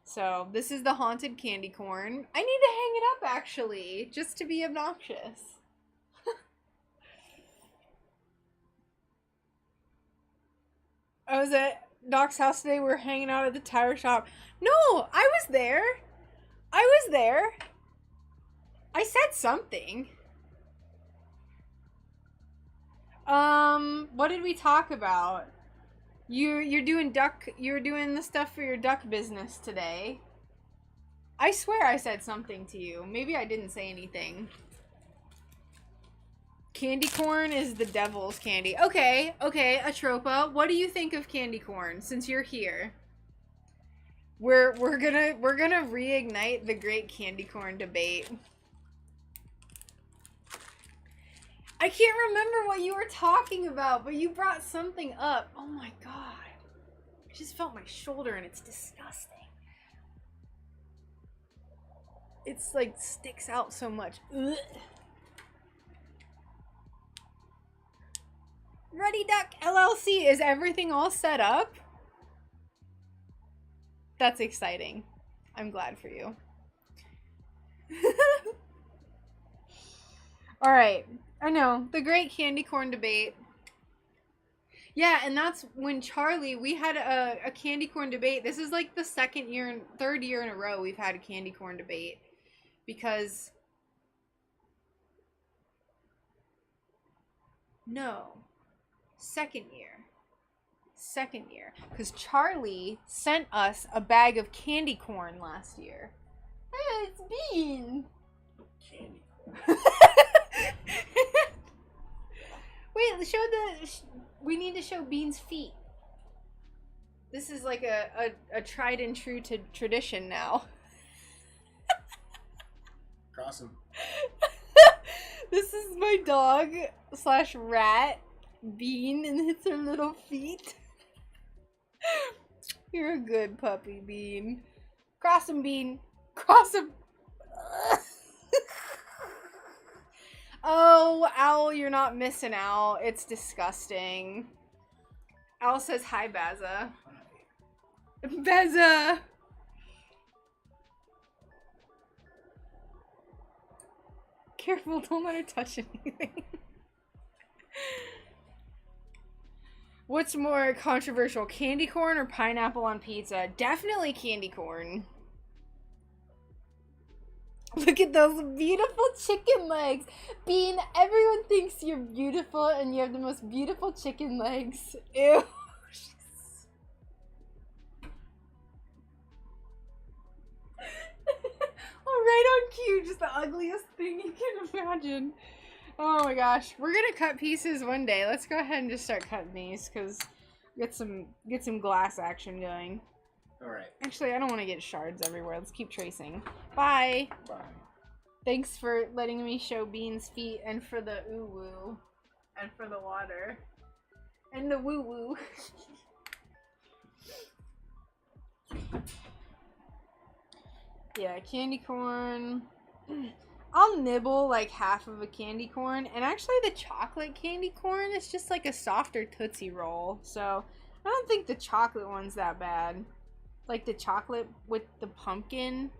So this is the haunted candy corn. I need to hang it up actually, just to be obnoxious. I was at Doc's house today. We were hanging out at the tire shop. No, I was there. I was there. I said something. What did we talk about? You're doing the stuff for your duck business today. I swear I said something to you. Maybe I didn't say anything. Candy corn is the devil's candy. Okay, Atropa, what do you think of candy corn since you're here? We're gonna reignite the great candy corn debate. I can't remember what you were talking about, but you brought something up. Oh my god. I just felt my shoulder and it's disgusting. It's like sticks out so much. Ugh. Ready Duck LLC, is everything all set up? That's exciting. I'm glad for you. Alright. I know, the great candy corn debate. Yeah, and that's when Charlie, we had a candy corn debate. This is like the third year in a row we've had a candy corn debate. Because... No. Second year. Because Charlie sent us a bag of candy corn last year. Hey, it's Bean! Candy corn. Wait, we need to show Bean's feet. This is like a tried and true tradition now. Cross him. This is my dog / rat, Bean, and it's her little feet. You're a good puppy, Bean. Cross him, Bean. Cross him. Oh, Owl, you're not missing out. It's disgusting. Owl says, hi, Baza. Baza! Careful, don't let her touch anything. What's more controversial, candy corn or pineapple on pizza? Definitely candy corn. Look at those beautiful chicken legs. Bean, everyone thinks you're beautiful and you have the most beautiful chicken legs. Ew. Oh, right on cue, just the ugliest thing you can imagine. Oh my gosh. We're gonna cut pieces one day. Let's go ahead and just start cutting these because get some glass action going. Alright. Actually, I don't want to get shards everywhere. Let's keep tracing. Bye. Bye. Thanks for letting me show Bean's feet and for the ooh-woo. And for the water. And the woo-woo. Yeah, candy corn. I'll nibble like half of a candy corn. And actually the chocolate candy corn is just like a softer Tootsie Roll. So I don't think the chocolate one's that bad. Like the chocolate with the pumpkin.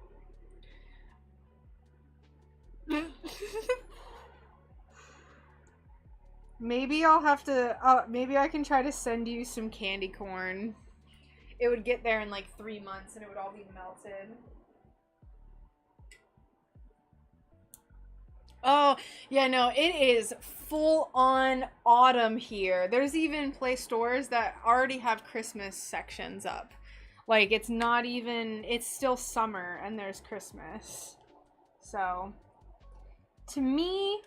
Maybe I'll have to, maybe I can try to send you some candy corn. It would get there in like 3 months and it would all be melted. Oh, yeah, no, it is full on autumn here. There's even stores that already have Christmas sections up. Like, it's not even, it's still summer and there's Christmas. So, to me,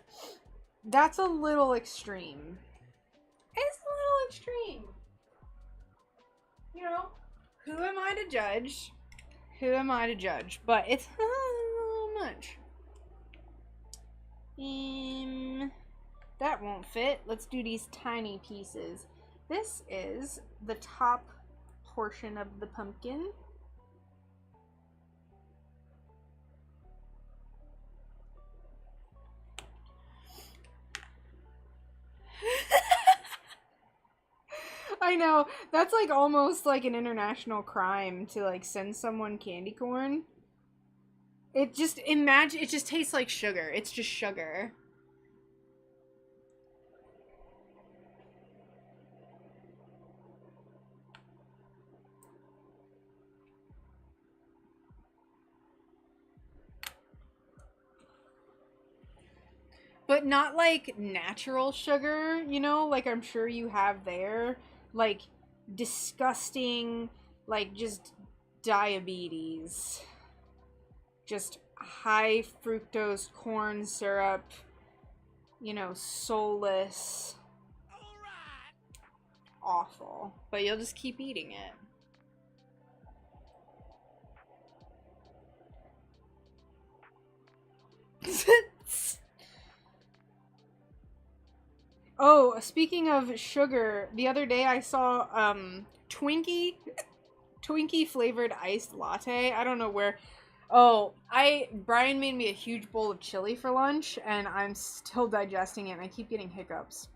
that's a little extreme. It's a little extreme. You know, who am I to judge? Who am I to judge? But it's a little much. That won't fit. Let's do these tiny pieces. This is the top portion of the pumpkin. I know. That's like almost like an international crime to like send someone candy corn. It just, imagine, it just tastes like sugar. It's just sugar. But not like natural sugar, you know, like I'm sure you have there. Like disgusting, like just diabetes. Just high fructose corn syrup, you know, soulless. Awful. But you'll just keep eating it. Oh, speaking of sugar, the other day I saw Twinkie flavored iced latte. I don't know where. Oh, Brian made me a huge bowl of chili for lunch and I'm still digesting it and I keep getting hiccups.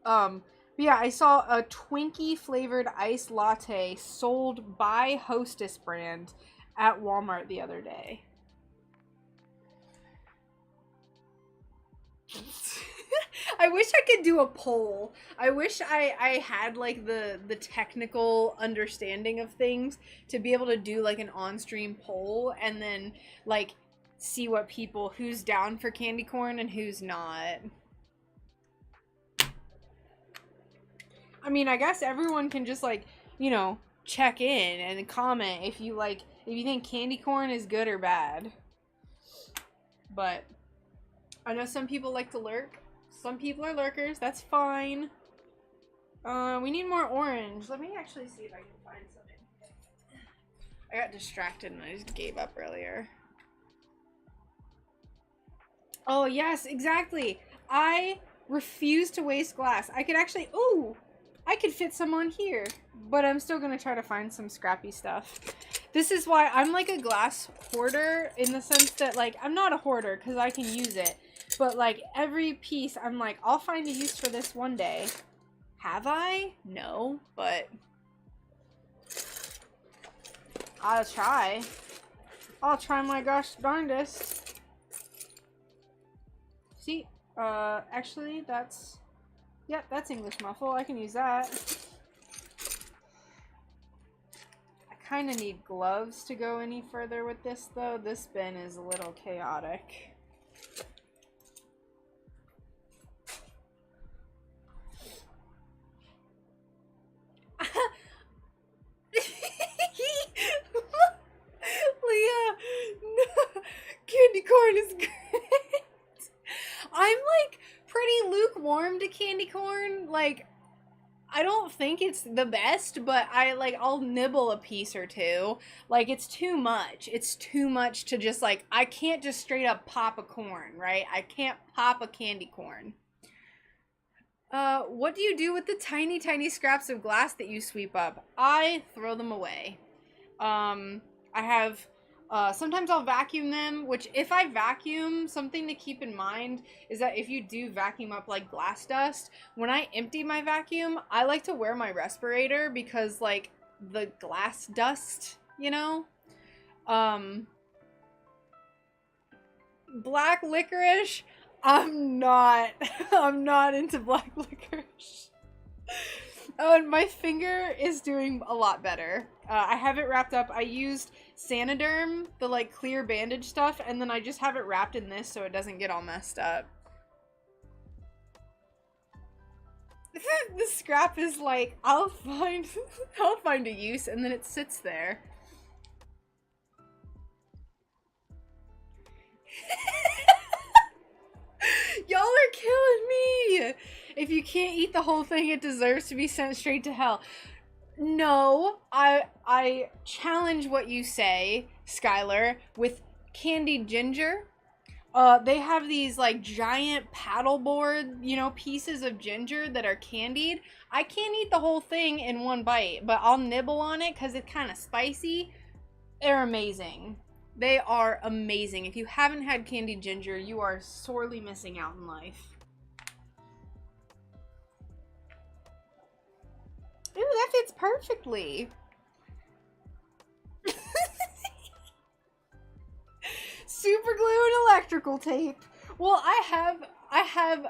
But yeah, I saw a Twinkie flavored iced latte sold by Hostess brand at Walmart the other day. I wish I could do a poll. I wish I had like the technical understanding of things to be able to do like an on-stream poll and then like see what people, who's down for candy corn and who's not. I mean, I guess everyone can just like, you know, check in and comment if you like, if you think candy corn is good or bad. But I know some people like to lurk. Some people are lurkers. That's fine. We need more orange. Let me actually see if I can find something. I got distracted and I just gave up earlier. Oh, yes, exactly. I refuse to waste glass. I could actually... Ooh! I could fit some on here. But I'm still going to try to find some scrappy stuff. This is why I'm like a glass hoarder in the sense that, like, I'm not a hoarder because I can use it. But, like, every piece, I'm like, I'll find a use for this one day. Have I? No, but I'll try. I'll try my gosh darndest. See, actually, that's, yep, that's English muffle. I can use that. I kind of need gloves to go any further with this, though. This bin is a little chaotic. Leah, no. Candy corn is great. I'm like pretty lukewarm to candy corn. Like, I don't think it's the best, but I'll nibble a piece or two. Like, it's too much. It's too much to just like, I can't just straight up pop a corn, right? I can't pop a candy corn. What do you do with the tiny, tiny scraps of glass that you sweep up? I throw them away. I have, sometimes I'll vacuum them, which if I vacuum, something to keep in mind is that if you do vacuum up like glass dust, when I empty my vacuum, I like to wear my respirator because like the glass dust, you know? Black licorice, I'm not into black licorice. Oh, and my finger is doing a lot better. I have it wrapped up. I used Sanoderm, the like clear bandage stuff, and then I just have it wrapped in this so it doesn't get all messed up. The scrap is like, I'll find a use, and then it sits there. Y'all are killing me! If you can't eat the whole thing, it deserves to be sent straight to hell. No, I challenge what you say, Skylar, with candied ginger. They have these like giant paddleboard, you know, pieces of ginger that are candied. I can't eat the whole thing in one bite, but I'll nibble on it because it's kind of spicy. They're amazing. They are amazing. If you haven't had candied ginger, you are sorely missing out in life. Ooh, that fits perfectly. Super glue and electrical tape. Well, I have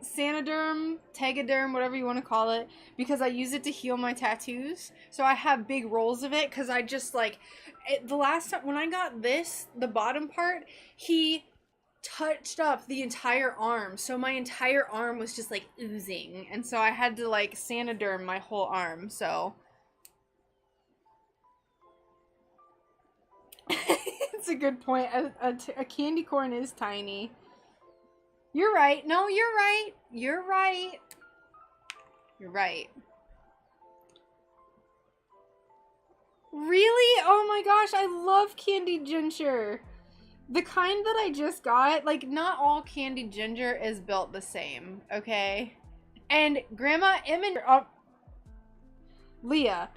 Sanoderm, Tegaderm, whatever you want to call it, because I use it to heal my tattoos. So I have big rolls of it because I just like the last time when I got this, the bottom part, he touched up the entire arm. So my entire arm was just like oozing, and so I had to like Sanoderm my whole arm. So it's a good point. A candy corn is tiny. You're right. No, you're right. You're right. You're right. Really? Oh my gosh, I love candied ginger. The kind that I just got, like, not all candied ginger is built the same, okay? And Grandma Leah,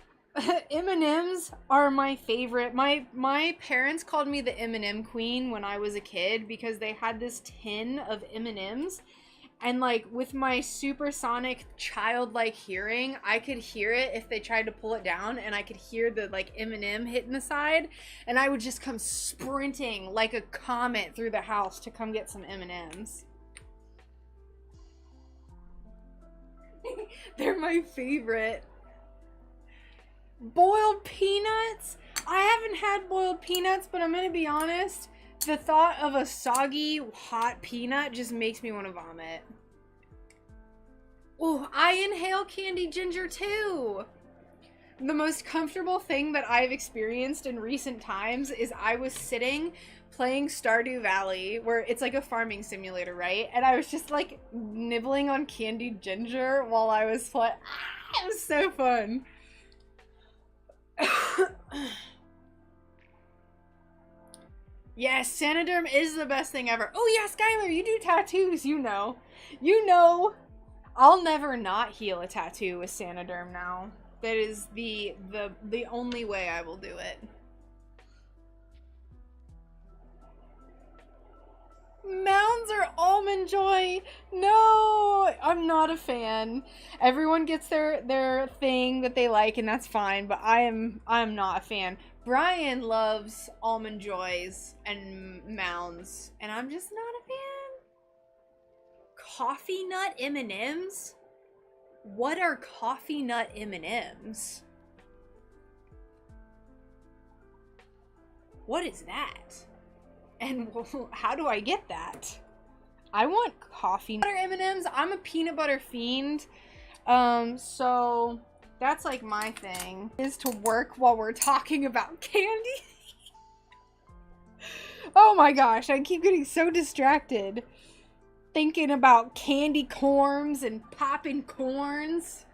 M&Ms are my favorite. My parents called me the M&M queen when I was a kid because they had this tin of M&Ms, and like with my supersonic childlike hearing, I could hear it if they tried to pull it down, and I could hear the like M&M hitting the side, and I would just come sprinting like a comet through the house to come get some M&Ms. They're my favorite. Boiled peanuts? I haven't had boiled peanuts, but I'm gonna be honest, the thought of a soggy, hot peanut just makes me want to vomit. Oh, I inhale candy ginger too! The most comfortable thing that I've experienced in recent times is I was sitting playing Stardew Valley, where it's like a farming simulator, right? And I was just like nibbling on candied ginger while I was playing. It was so fun. Yes, Sanoderm is the best thing ever. Oh yeah, Skylar, you do tattoos, you know. You know. I'll never not heal a tattoo with Sanoderm now. That is the only way I will do it. Mounds or Almond Joy? No, I'm not a fan. Everyone gets their thing that they like, and that's fine, but I'm not a fan. Brian loves Almond Joys and Mounds, and I'm just not a fan. Coffee nut M&Ms? What are coffee nut M&Ms? What is that? And how do I get that? I want coffee butter M&Ms. I'm a peanut butter fiend. So that's like my thing, is to work while we're talking about candy. Oh my gosh, I keep getting so distracted thinking about candy corns and popping corns.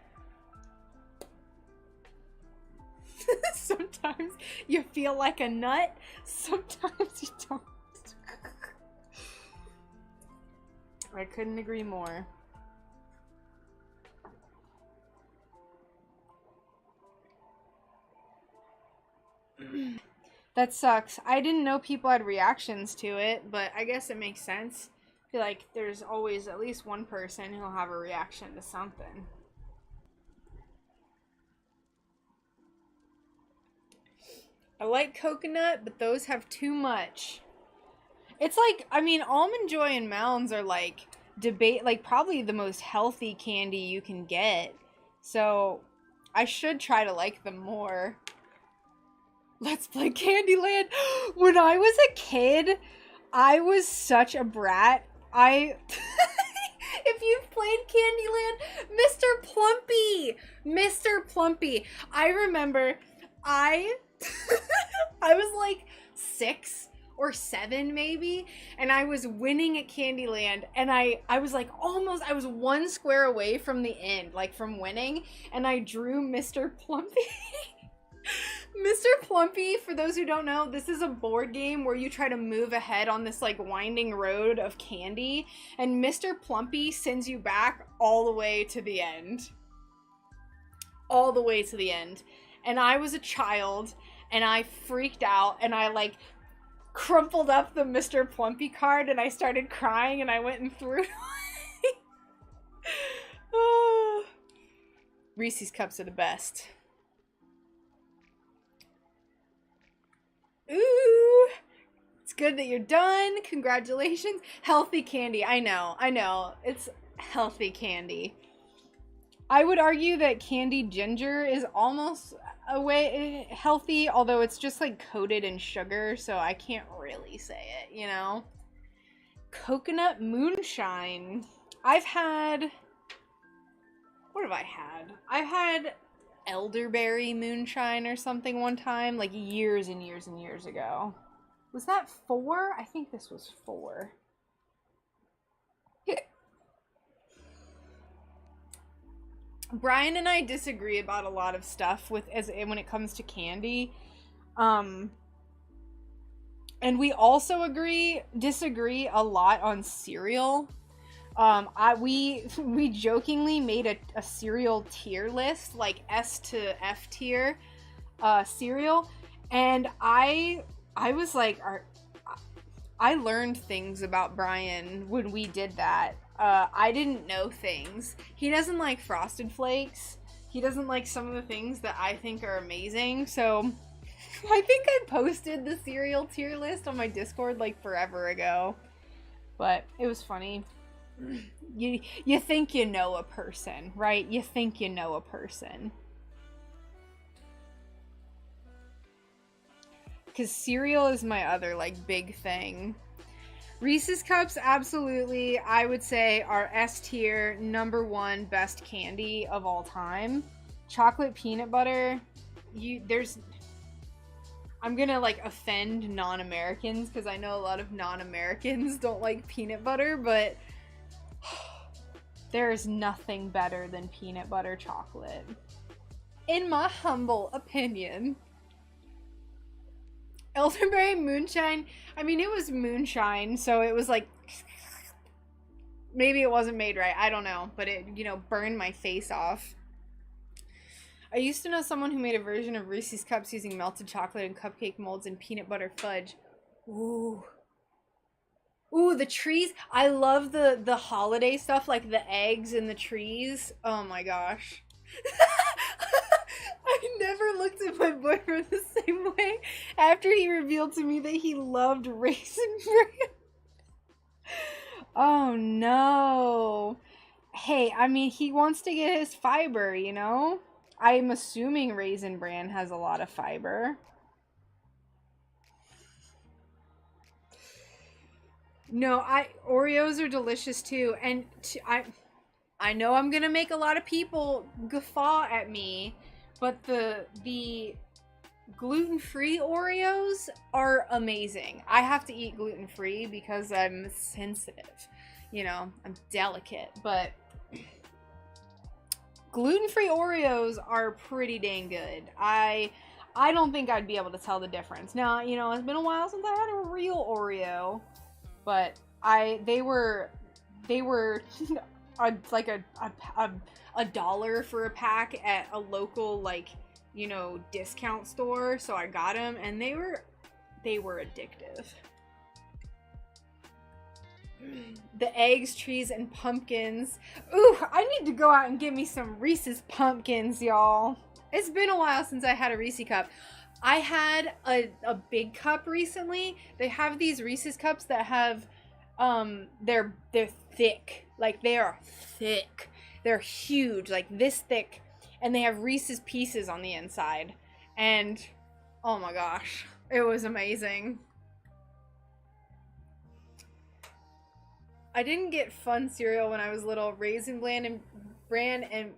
Sometimes you feel like a nut, sometimes you don't. I couldn't agree more. That sucks. I didn't know people had reactions to it, but I guess it makes sense. I feel like there's always at least one person who'll have a reaction to something. I like coconut, but those have too much. It's like, I mean, Almond Joy and Mounds are like probably the most healthy candy you can get. So I should try to like them more. Let's play Candyland. When I was a kid, I was such a brat. If you've played Candyland, Mr. Plumpy. I remember I was like 6 or 7 maybe, and I was winning at Candyland, and I was like I was 1 square away from the end, like from winning, and I drew Mr. Plumpy. Mr. Plumpy, for those who don't know, this is a board game where you try to move ahead on this like winding road of candy, and Mr. Plumpy sends you back all the way to the end. All the way to the end. And I was a child, and I freaked out, and I like crumpled up the Mr. Plumpy card, and I started crying, and I went and threw it away. Reese's Cups are the best. Ooh, it's good that you're done. Congratulations. Healthy candy. I know. It's healthy candy. I would argue that candied ginger is almost a way healthy, although it's just like coated in sugar, so I can't really say it, you know? Coconut moonshine. I've had... What have I had? I've had elderberry moonshine or something one time, like years and years and years ago. Was that 4? I think this was 4. Brian and I disagree about a lot of stuff when it comes to candy. And we also disagree a lot on cereal. We jokingly made a cereal tier list, like S to F tier cereal, and I was like, I learned things about Brian when we did that. I didn't know things. He doesn't like Frosted Flakes. He doesn't like some of the things that I think are amazing. So I think I posted the cereal tier list on my Discord like forever ago, but it was funny. You think you know a person, right? You think you know a person. Because cereal is my other, like, big thing. Reese's Cups, absolutely, I would say, are S tier, #1 best candy of all time. Chocolate peanut butter, I'm gonna, like, offend non-Americans, because I know a lot of non-Americans don't like peanut butter, but there is nothing better than peanut butter chocolate. In my humble opinion. Elderberry moonshine, I mean, it was moonshine, so it was like, maybe it wasn't made right, I don't know, but it, you know, burned my face off. I used to know someone who made a version of Reese's Cups using melted chocolate and cupcake molds and peanut butter fudge. Ooh. Ooh, the trees. I love the holiday stuff, like the eggs and the trees. Oh my gosh. I never looked at my boyfriend the same way after he revealed to me that he loved Raisin Bran. Oh no. Hey, I mean, he wants to get his fiber, you know? I'm assuming Raisin Bran has a lot of fiber. No, Oreos are delicious too, and I know I'm gonna make a lot of people guffaw at me, but the gluten-free Oreos are amazing. I have to eat gluten-free because I'm sensitive, you know, I'm delicate, but gluten-free Oreos are pretty dang good. I don't think I'd be able to tell the difference. Now, you know, it's been a while since I had a real Oreo, but they were like a dollar for a pack at a local, like, you know, discount store, so I got them, and they were addictive. The eggs, trees, and pumpkins. Ooh, I need to go out and get me some Reese's pumpkins, y'all. It's been a while since I had a Reese's cup. I had a big cup recently. They have these Reese's cups that have, they're thick. Like, they are thick. They're huge, like this thick. And they have Reese's Pieces on the inside. And, oh my gosh, it was amazing. I didn't get fun cereal when I was little. Raisin Bran and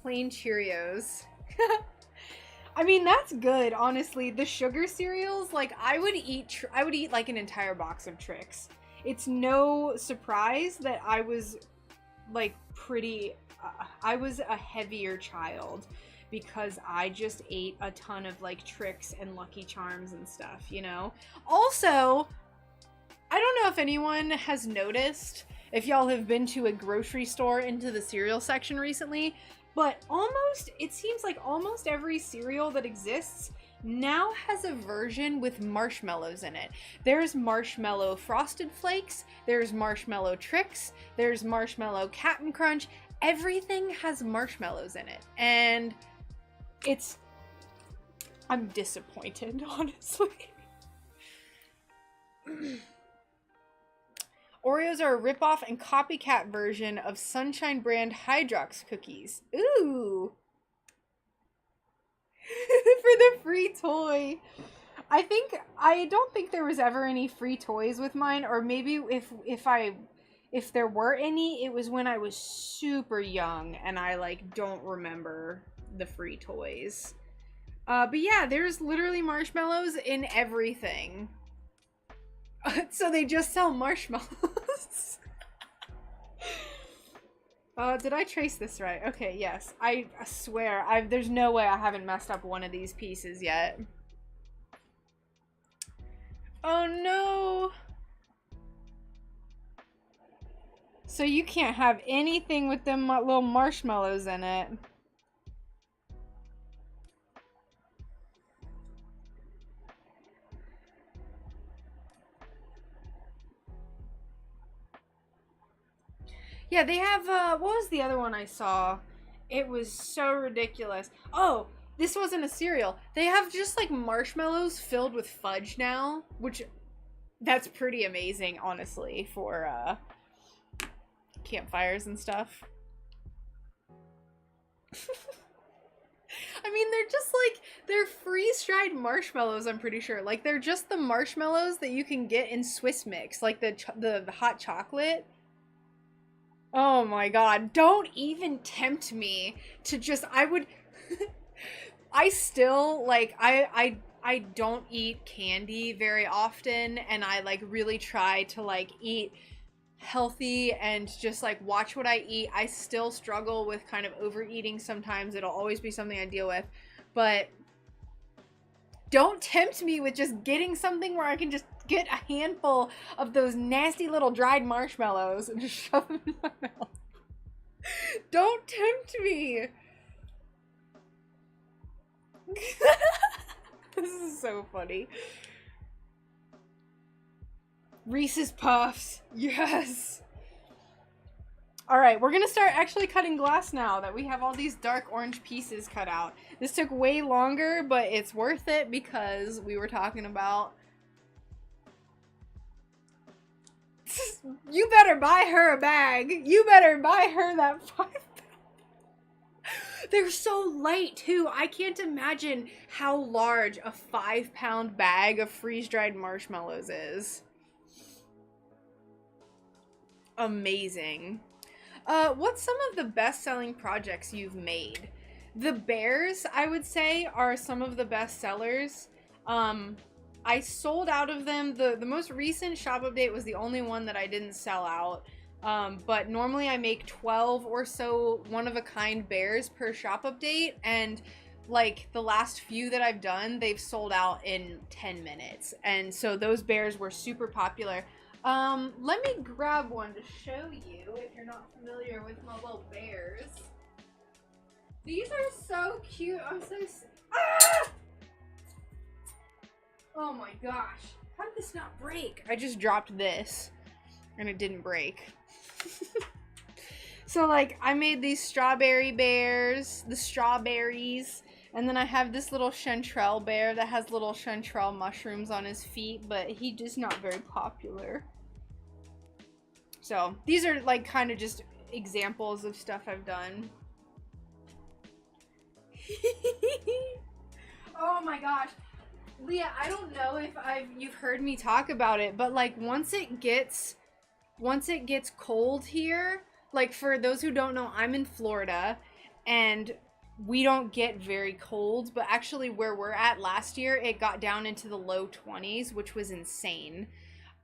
plain Cheerios. I mean, that's good, honestly. The sugar cereals, like, I would eat like an entire box of Trix. It's no surprise that I was, like, I was a heavier child because I just ate a ton of, like, Trix and Lucky Charms and stuff, you know? Also, I don't know if anyone has noticed, if y'all have been to a grocery store into the cereal section recently, but it seems like almost every cereal that exists now has a version with marshmallows in it. There's marshmallow Frosted Flakes, there's marshmallow Trix, there's marshmallow Cap'n Crunch. everything has marshmallows in it, and I'm disappointed, honestly. Oreos are a ripoff and copycat version of Sunshine brand Hydrox cookies. Ooh. For the free toy. I don't think there was ever any free toys with mine, or maybe if there were any, it was when I was super young and I like don't remember the free toys. But yeah, there's literally marshmallows in everything. So they just sell marshmallows. Did I trace this right? Okay, yes. I swear, there's no way I haven't messed up one of these pieces yet. Oh no! So you can't have anything with them little marshmallows in it. Yeah, they have, what was the other one I saw? It was so ridiculous. Oh, this wasn't a cereal. They have just, like, marshmallows filled with fudge now, which, that's pretty amazing, honestly, for, campfires and stuff. I mean, they're just, like, they're freeze-dried marshmallows, I'm pretty sure. Like, they're just the marshmallows that you can get in Swiss Mix, like the hot chocolate. Oh my god, don't even tempt me to just, I would, I still, like, I don't eat candy very often, and I, like, really try to, like, eat healthy and just, like, watch what I eat. I still struggle with kind of overeating sometimes. It'll always be something I deal with, but don't tempt me with just getting something where I can just get a handful of those nasty little dried marshmallows and just shove them in my mouth. Don't tempt me. This is so funny. Reese's Puffs. Yes. All right, we're going to start actually cutting glass now that we have all these dark orange pieces cut out. This took way longer, but it's worth it because we were talking about... You better buy her a bag. You better buy her that 5 pound. They're so light, too. I can't imagine how large a 5 pound bag of freeze-dried marshmallows is. Amazing. What's some of the best-selling projects you've made? The bears, I would say, are some of the best sellers. I sold out of them. The most recent shop update was the only one that I didn't sell out. But normally I make 12 or so one-of-a-kind bears per shop update, and like the last few that I've done, they've sold out in 10 minutes. And so those bears were super popular. Let me grab one to show you if you're not familiar with my little bears. These are so cute. I'm so... Ah! Oh my gosh. How did this not break? I just dropped this and it didn't break. So like I made these strawberry bears, the strawberries, and then I have this little chanterelle bear that has little chanterelle mushrooms on his feet, but he just not very popular. So these are like kind of just examples of stuff I've done. Oh my gosh. Leah, I don't know if you've heard me talk about it, but like once it gets cold here, like for those who don't know, I'm in Florida and we don't get very cold, but actually where we're at last year, it got down into the low 20s, which was insane.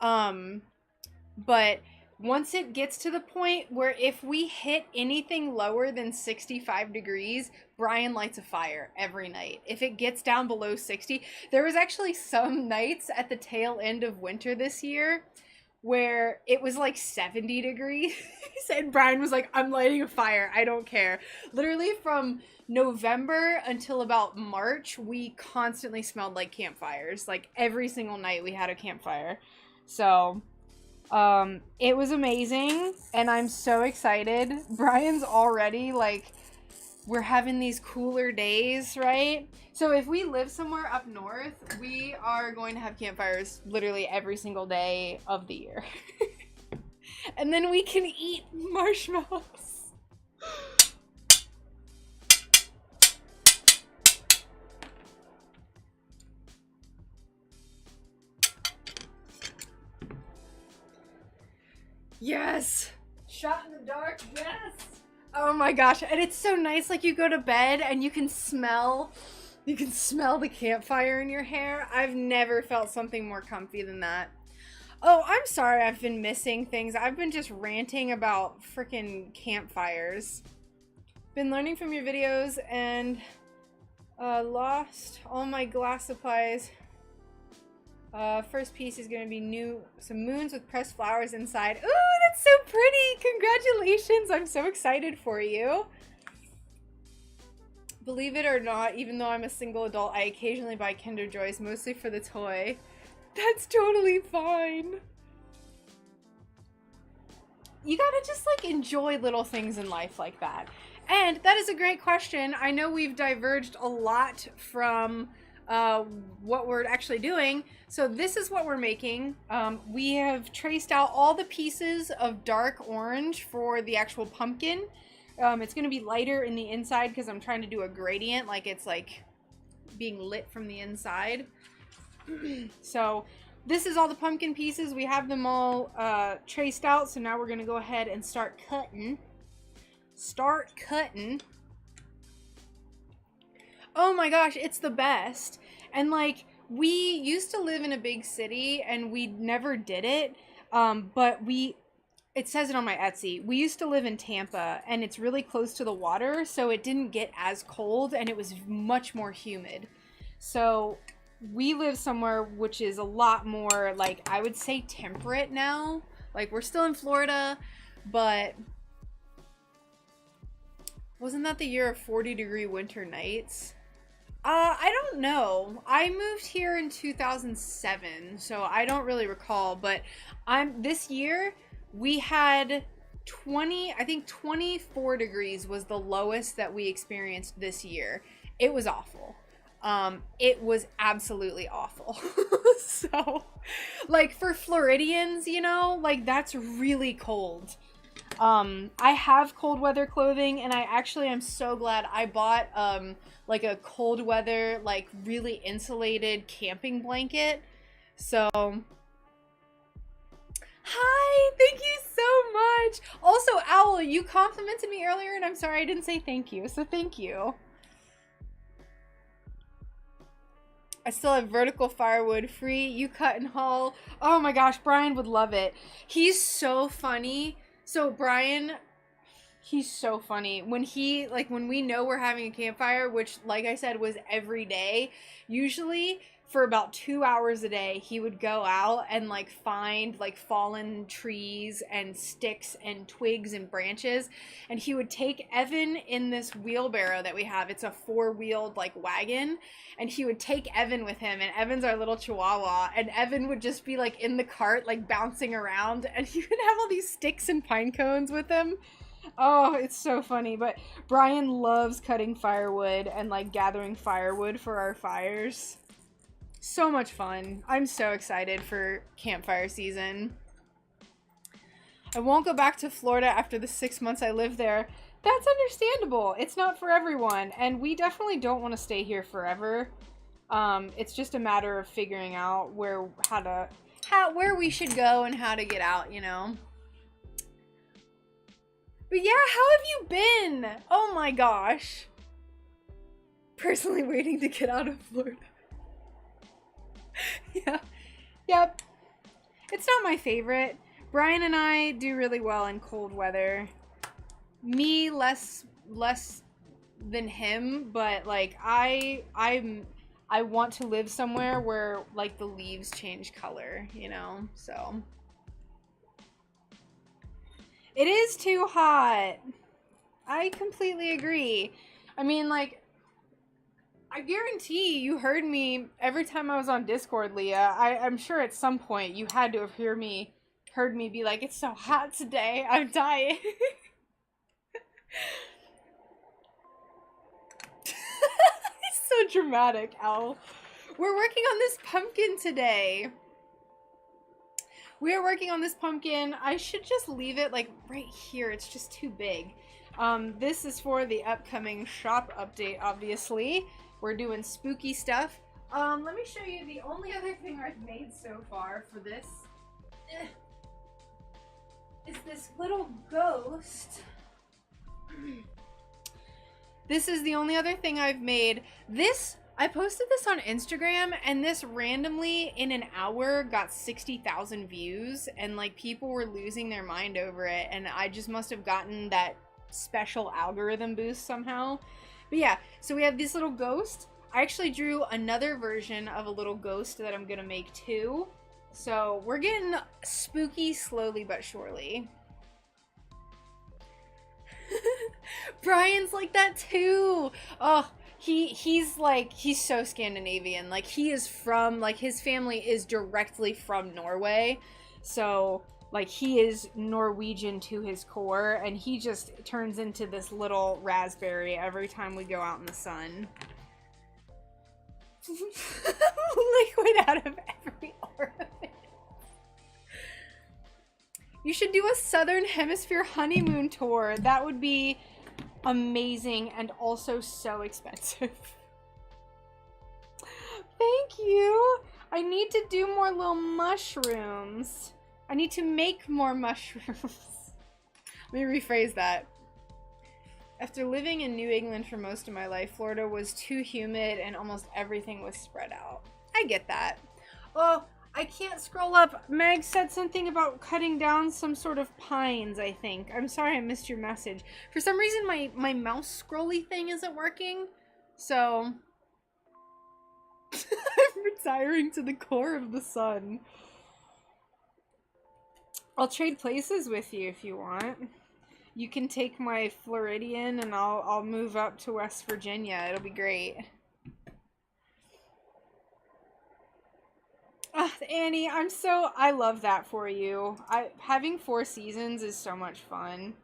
But once it gets to the point where if we hit anything lower than 65 degrees, Brian lights a fire every night. If it gets down below 60, there was actually some nights at the tail end of winter this year where it was like 70 degrees and Brian was like, I'm lighting a fire. I don't care. Literally from November until about March, we constantly smelled like campfires. Like every single night we had a campfire. So... It was amazing, and I'm so excited. Brian's already like, we're having these cooler days, right? So if we live somewhere up north, we are going to have campfires literally every single day of the year. And then we can eat marshmallows. Yes! Shot in the dark, yes! Oh my gosh, and it's so nice, like you go to bed and you can smell the campfire in your hair. I've never felt something more comfy than that. Oh, I'm sorry I've been missing things. I've been just ranting about freaking campfires. Been learning from your videos and lost all my glass supplies. First piece is going to be some moons with pressed flowers inside. Ooh, that's so pretty! Congratulations! I'm so excited for you. Believe it or not, even though I'm a single adult, I occasionally buy Kinder Joys, mostly for the toy. That's totally fine. You gotta just like enjoy little things in life like that. And that is a great question. I know we've diverged a lot from what we're actually doing. So this is what we're making. We have traced out all the pieces of dark orange for the actual pumpkin. It's going to be lighter in the inside because I'm trying to do a gradient, like it's like being lit from the inside. So this is all the pumpkin pieces. We have them all traced out. So now we're going to go ahead and start cutting. Oh my gosh, it's the best. And like, we used to live in a big city and we never did it. But it says it on my Etsy. We used to live in Tampa and it's really close to the water, so it didn't get as cold and it was much more humid. So we live somewhere which is a lot more, like, I would say temperate now. Like, we're still in Florida, but wasn't that the year of 40-degree winter nights? I don't know. I moved here in 2007, so I don't really recall, but this year we had 24 degrees was the lowest that we experienced this year. It was awful. It was absolutely awful. So, like, for Floridians, you know, like, that's really cold. I have cold weather clothing, and I actually am so glad I bought, like a cold weather, like really insulated camping blanket. So, hi, thank you so much. Also, Owl, you complimented me earlier, and I'm sorry I didn't say thank you, so thank you. I still have vertical firewood free. You cut and haul. Oh my gosh, Brian would love it. He's so funny. So Brian, he's so funny. When we know we're having a campfire, which like I said was every day, usually for about 2 hours a day, he would go out and like find like fallen trees and sticks and twigs and branches, and he would take Evan in this wheelbarrow that we have. It's a 4-wheeled like wagon, and he would take Evan with him, and Evan's our little chihuahua, and Evan would just be like in the cart like bouncing around, and he would have all these sticks and pine cones with him. Oh, it's so funny. But Brian loves cutting firewood and like gathering firewood for our fires. So much fun. I'm so excited for campfire season. I won't go back to Florida after the 6 months I lived there. That's understandable. It's not for everyone, and we definitely don't want to stay here forever. It's just a matter of figuring out where we should go and how to get out, you know. But yeah, how have you been? Oh my gosh. Personally waiting to get out of Florida. Yeah. Yep. It's not my favorite. Brian and I do really well in cold weather. Me less than him, but like I want to live somewhere where like the leaves change color, you know? So it is too hot. I completely agree. I mean, like, I guarantee you heard me every time I was on Discord, Leah. I'm sure at some point you had to have heard me heard me be like, it's so hot today, I'm dying. It's so dramatic, Al. We're working on this pumpkin today. We are working on this pumpkin. I should just leave it like right here. It's just too big. This is for the upcoming shop update, obviously. We're doing spooky stuff. Let me show you the only other thing I've made so far for this. Is this little ghost. This is the only other thing I've made. This, I posted this on Instagram, and this randomly in an hour got 60,000 views, and like people were losing their mind over it, and I just must have gotten that special algorithm boost somehow. But yeah, so we have this little ghost. I actually drew another version of a little ghost that I'm gonna make too. So we're getting spooky slowly but surely. Brian's like that too. Oh, he's so Scandinavian. Like he is from, like his family is directly from Norway. So like he is Norwegian to his core, and he just turns into this little raspberry every time we go out in the sun. Liquid out of every orifice. You should do a Southern Hemisphere honeymoon tour. That would be amazing and also so expensive. Thank you. I need to do more little mushrooms. I need to make more mushrooms. Let me rephrase that. After living in New England for most of my life, Florida was too humid and almost everything was spread out. I get that. Oh, I can't scroll up. Meg said something about cutting down some sort of pines, I think. I'm sorry I missed your message. For some reason, my mouse scrolly thing isn't working. So, I'm retiring to the core of the sun. I'll trade places with you if you want. You can take my Floridian and I'll move up to West Virginia. It'll be great. Annie, I love that for you. Having 4 seasons is so much fun.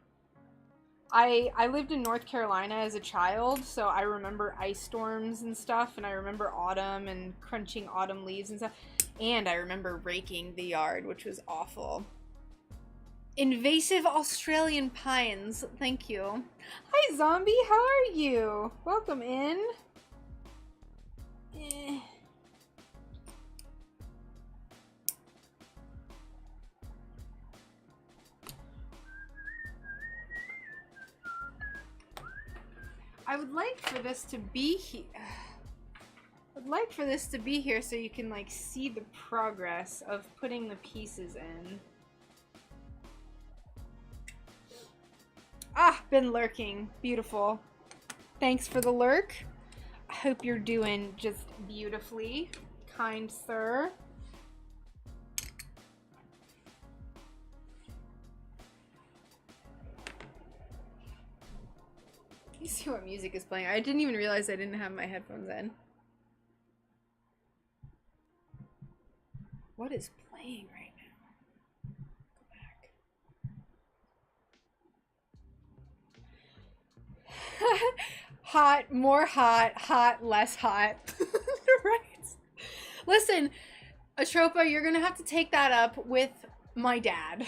I lived in North Carolina as a child, so I remember ice storms and stuff, and I remember autumn and crunching autumn leaves and stuff. And I remember raking the yard, which was awful. Invasive Australian pines. Thank you. Hi, Zombie. How are you? Welcome in. I would like for this to be here. I'd like for this to be here so you can like see the progress of putting the pieces in. Ah, been lurking. Beautiful. Thanks for the lurk. I hope you're doing just beautifully, kind sir. You see what music is playing. I didn't even realize I didn't have my headphones in. What is playing right now? Go back. Hot, more hot, hot, less hot. Right? Listen, Atropa, you're gonna have to take that up with my dad.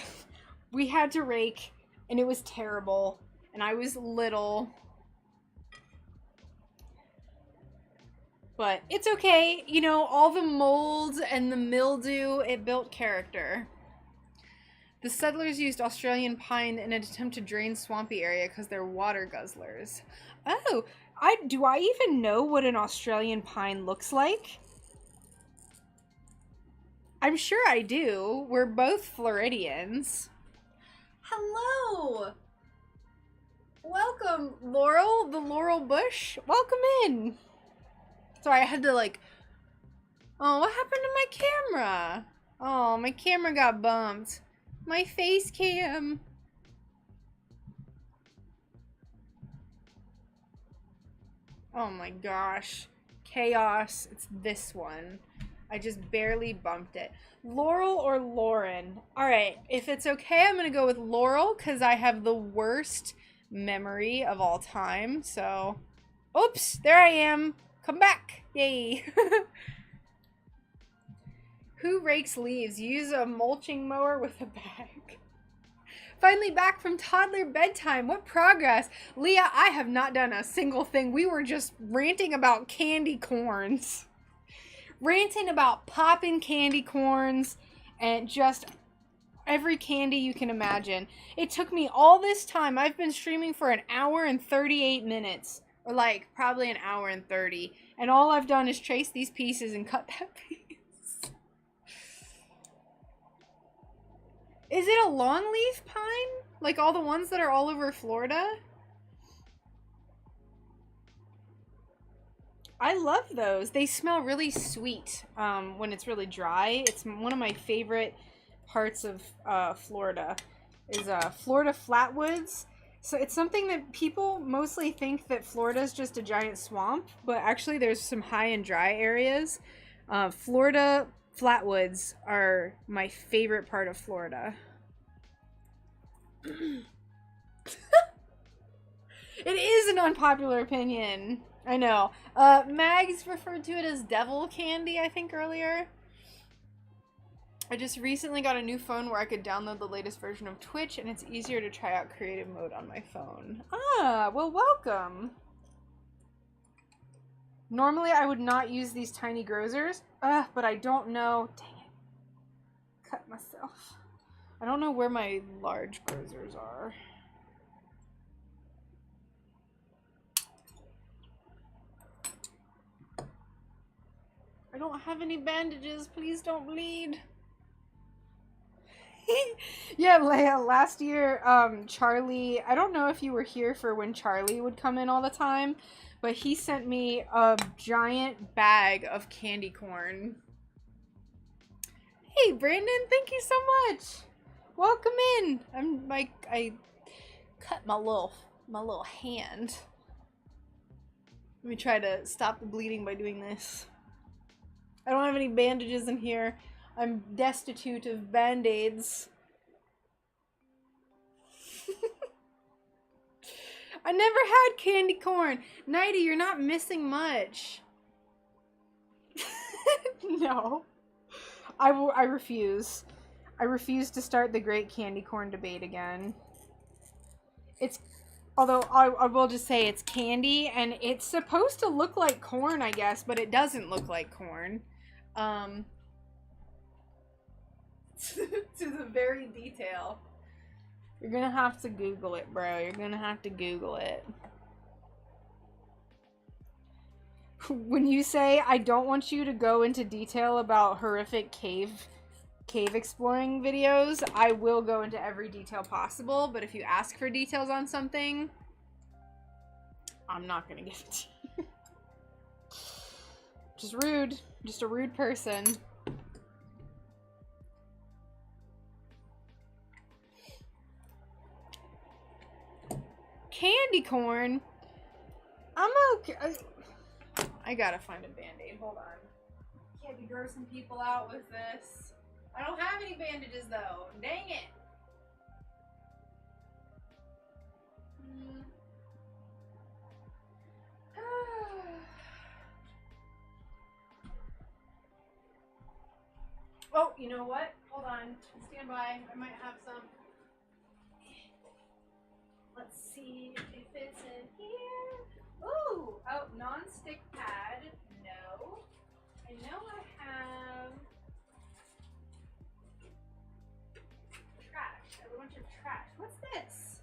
We had to rake, and it was terrible, and I was little. But it's okay, you know, all the mold and the mildew, it built character. The settlers used Australian pine in an attempt to drain swampy area because they're water guzzlers. Oh, do I even know what an Australian pine looks like? I'm sure I do. We're both Floridians. Hello! Welcome, Laurel, the Laurel Bush. Welcome in. Sorry, I had to like... Oh, what happened to my camera? Oh, my camera got bumped. My face cam. Oh my gosh. Chaos. It's this one. I just barely bumped it. Laurel or Lauren? All right, if it's okay, I'm going to go with Laurel because I have the worst memory of all time. So, oops, there I am. Come back. Yay. Who rakes leaves? Use a mulching mower with a bag. Finally back from toddler bedtime. What progress? Leah, I have not done a single thing. We were just ranting about candy corns. Ranting about popping candy corns and just every candy you can imagine. It took me all this time. I've been streaming for an hour and 38 minutes. Or like probably an hour and 30. And all I've done is trace these pieces and cut that piece. Is it a longleaf pine? Like all the ones that are all over Florida? I love those. They smell really sweet when it's really dry. It's one of my favorite parts of Florida is Florida flatwoods. So it's something that people mostly think that Florida is just a giant swamp, but actually there's some high and dry areas. Florida flatwoods are my favorite part of Florida. It is an unpopular opinion. I know. Mags referred to it as devil candy, I think, earlier. I just recently got a new phone where I could download the latest version of Twitch, and it's easier to try out creative mode on my phone. Ah, well, welcome. Normally, I would not use these tiny grozers, but I don't know. Dang it. Cut myself. I don't know where my large grozers are. I don't have any bandages. Please don't bleed. Yeah, Leia, last year, Charlie, I don't know if you were here for when Charlie would come in all the time, but he sent me a giant bag of candy corn. Hey, Brandon, thank you so much. Welcome in. I cut my little hand. Let me try to stop the bleeding by doing this. I don't have any bandages in here. I'm destitute of band-aids. I never had candy corn. Nighty, you're not missing much. No. I refuse. I refuse to start the great candy corn debate again. Although I will just say it's candy and it's supposed to look like corn, I guess, but it doesn't look like corn. To the very detail. You're gonna have to Google it, bro. You're gonna have to Google it. When you say I don't want you to go into detail about horrific cave exploring videos, I will go into every detail possible, but if you ask for details on something, I'm not gonna give it to you. Just rude. Just a rude person. Candy corn? I'm okay. I gotta find a band-aid. Hold on. Can't be grossing people out with this. I don't have any bandages though. Dang it. Oh, you know what? Hold on. Stand by. I might have some. Let's see if it's in here. Ooh! Oh, non-stick pad. No. I know I have trash. I have a bunch of trash. What's this?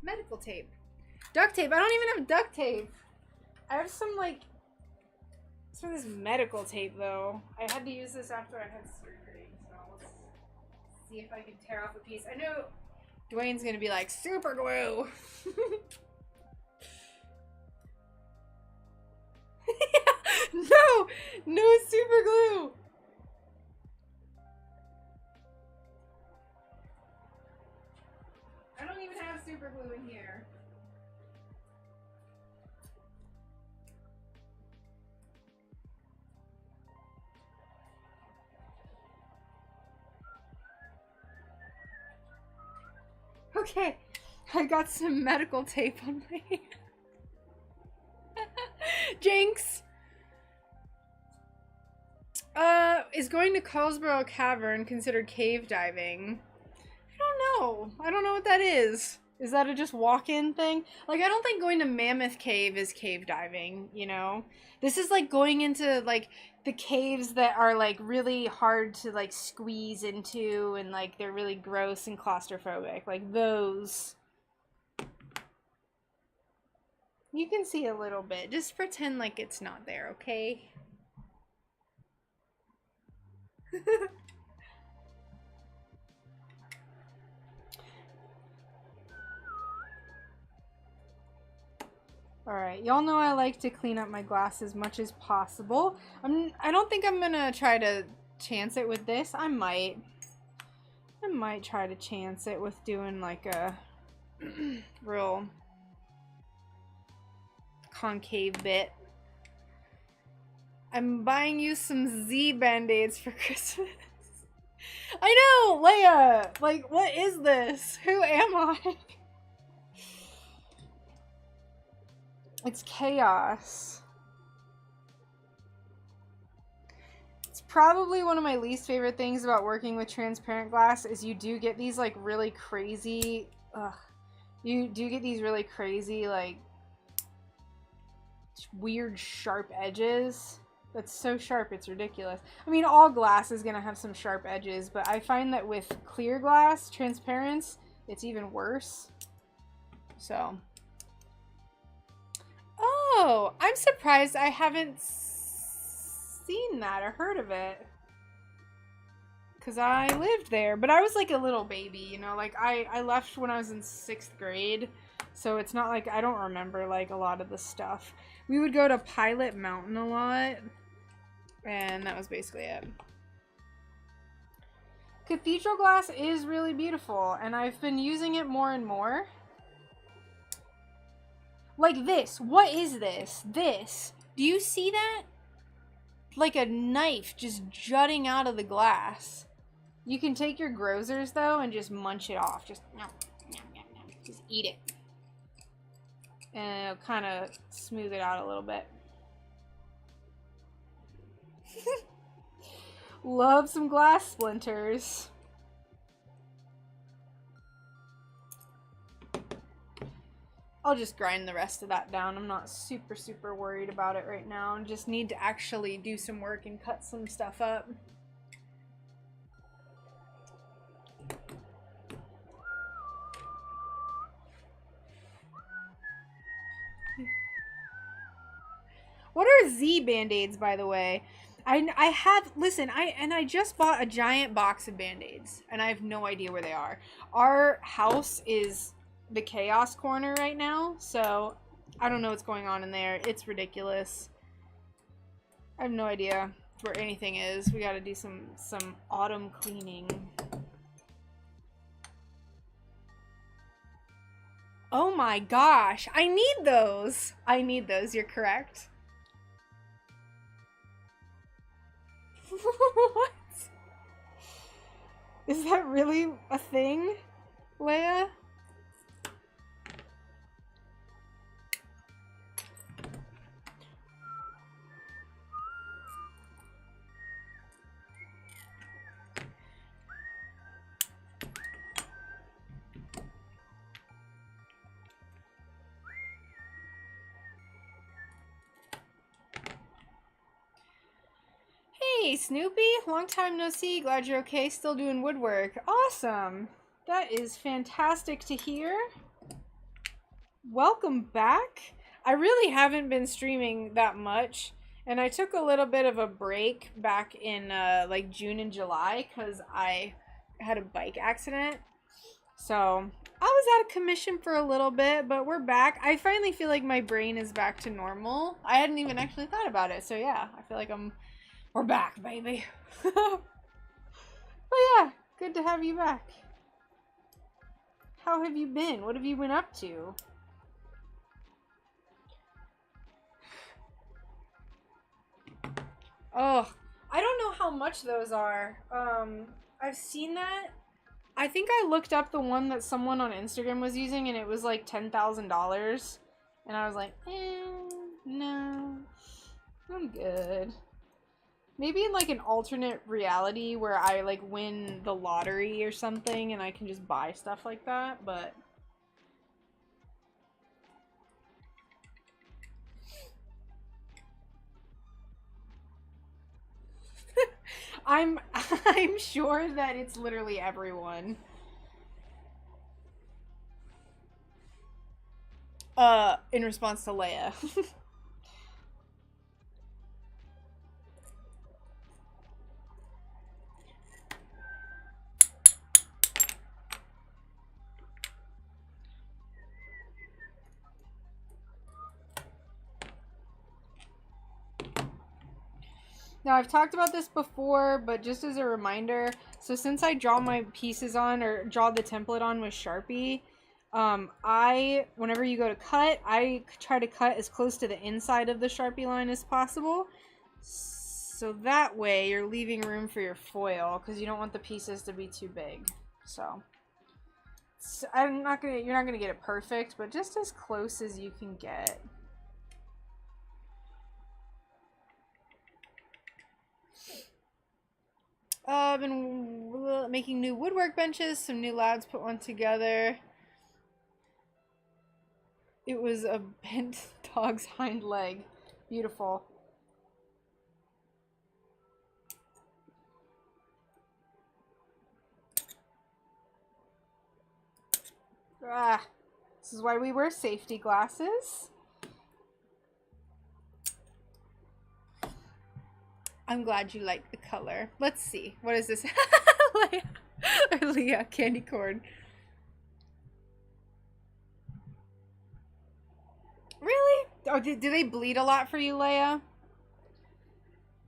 Medical tape. Duct tape. I don't even have duct tape. I have some, like, some of this medical tape, though. I had to use this after I had surgery, so let's see if I can tear off a piece. I know Dwayne's gonna be like, super glue! No! No super glue! I don't even have super glue in here. Okay. I got some medical tape on my hand. Jinx! Is going to Carlsborough Cavern considered cave diving? I don't know. I don't know what that is. Is that a just walk-in thing? Like, I don't think going to Mammoth Cave is cave diving, you know? This is like going into, like, the caves that are, like, really hard to, like, squeeze into and, like, they're really gross and claustrophobic. Like, those. You can see a little bit. Just pretend like it's not there, okay? Alright, y'all know I like to clean up my glass as much as possible. I don't think I'm gonna try to chance it with this. I might try to chance it with doing like a real concave bit. I'm buying you some Z Band-Aids for Christmas. I know, Leia! Like, what is this? Who am I? It's chaos. It's probably one of my least favorite things about working with transparent glass is you do get these like really crazy, you do get these really crazy like weird sharp edges. That's so sharp, it's ridiculous. I mean, all glass is gonna have some sharp edges, but I find that with clear glass, transparent, it's even worse. So. Oh, I'm surprised I haven't seen that or heard of it. Because I lived there, but I was like a little baby, you know, like I left when I was in 6th grade. So it's not like I don't remember like a lot of the stuff. We would go to Pilot Mountain a lot. And that was basically it. Cathedral glass is really beautiful, and I've been using it more and more. Like this. What is this? This. Do you see that? Like a knife just jutting out of the glass. You can take your grozers, though, and just munch it off. Just, nom, nom, nom, nom. Just eat it. And it'll kind of smooth it out a little bit. Love some glass splinters. I'll just grind the rest of that down. I'm not super worried about it right now. I just need to actually do some work and cut some stuff up. What are Z Band-Aids, by the way? I have, listen, I just bought a giant box of Band-Aids, and I have no idea where they are. Our house is the chaos corner right now, so I don't know what's going on in there. It's ridiculous. I have no idea where anything is. We gotta do some autumn cleaning. Oh my gosh, I need those. I need those, you're correct. What? Is that really a thing, Leia? Hey, Snoopy! Long time no see. Glad you're okay. Still doing woodwork. Awesome! That is fantastic to hear. Welcome back. I really haven't been streaming that much, and I took a little bit of a break back in like June and July because I had a bike accident. So I was out of commission for a little bit, but we're back. I finally feel like my brain is back to normal. I hadn't even actually thought about it, so yeah, I feel like we're back, baby. But yeah, good to have you back. How have you been? What have you been up to? Oh, I don't know how much those are. I've seen that. I think I looked up the one that someone on Instagram was using, and it was like $10,000. And I was like, no, I'm good. Maybe in like an alternate reality where I like win the lottery or something and I can just buy stuff like that, but... I'm sure that it's literally everyone. In response to Leia. Now, I've talked about this before, but just as a reminder, so since I draw my pieces on, or draw the template on with Sharpie, whenever you go to cut, I try to cut as close to the inside of the Sharpie line as possible. So that way you're leaving room for your foil, because you don't want the pieces to be too big. So you're not gonna get it perfect, but just as close as you can get. I've been making new woodwork benches. Some new lads put one together. It was a bent dog's hind leg. Beautiful. This is why we wear safety glasses. I'm glad you like the color. Let's see. What is this? Leah, candy corn. Really? Oh, do they bleed a lot for you, Leia?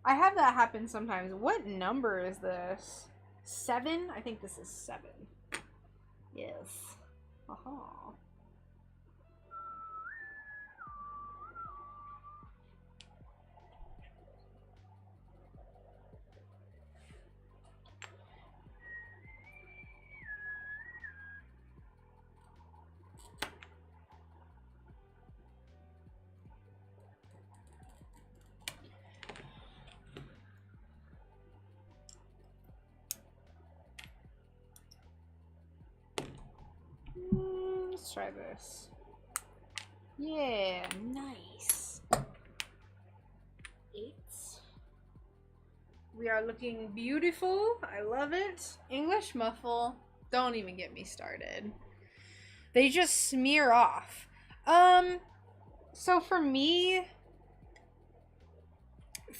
I have that happen sometimes. What number is this? 7? I think this is 7. Yes. Aha. Let's try this. Yeah, nice. 8. We are looking beautiful. I love it. English muffle. Don't even get me started. They just smear off. So for me,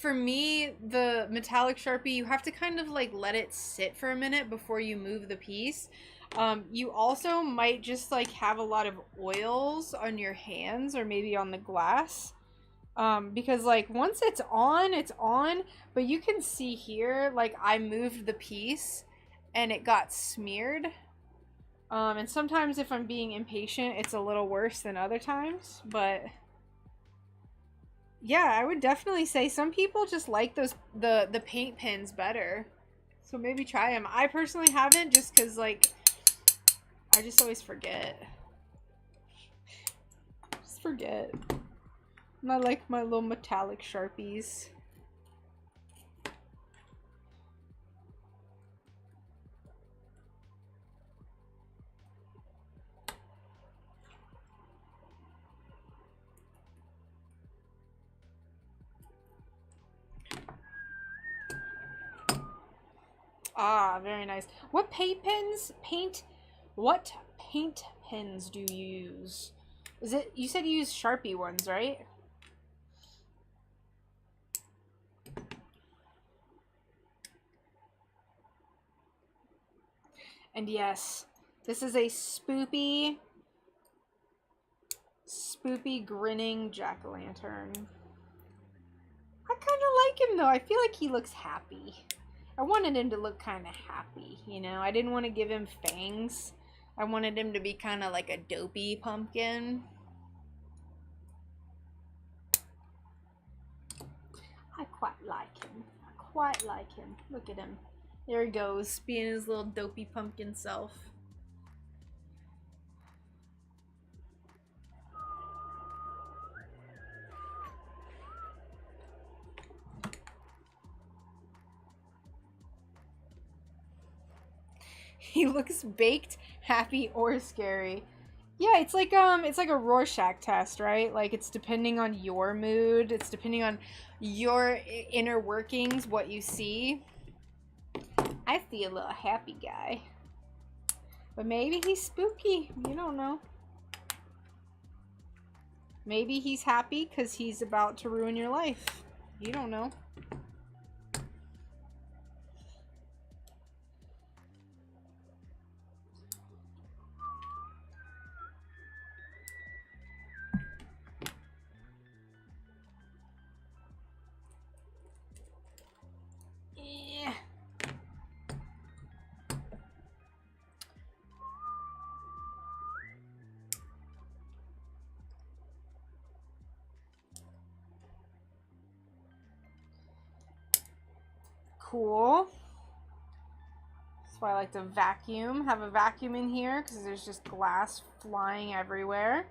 the metallic Sharpie, you have to kind of like let it sit for a minute before you move the piece. You also might just like have a lot of oils on your hands or maybe on the glass. Because like once it's on, but you can see here, like I moved the piece and it got smeared. And sometimes if I'm being impatient, it's a little worse than other times, but yeah, I would definitely say some people just like the paint pens better. So maybe try them. I personally haven't, just because like I just always forget. Just forget. And I like my little metallic Sharpies. Ah, very nice. What paint pens do you use? Is it, you said you use Sharpie ones, right? And yes, this is a spoopy grinning jack-o'-lantern. I kind of like him though. I feel like he looks happy. I wanted him to look kind of happy, you know? I didn't want to give him fangs. I wanted him to be kind of like a dopey pumpkin. I quite like him. I quite like him. Look at him. There he goes, being his little dopey pumpkin self. He looks baked, happy, or scary. Yeah, it's like a Rorschach test, right? Like it's depending on your mood, it's depending on your inner workings, what you see. I see a little happy guy. But maybe he's spooky. You don't know. Maybe he's happy because he's about to ruin your life. You don't know. Yeah. Cool. That's why I like to vacuum. Have a vacuum in here because there's just glass flying everywhere.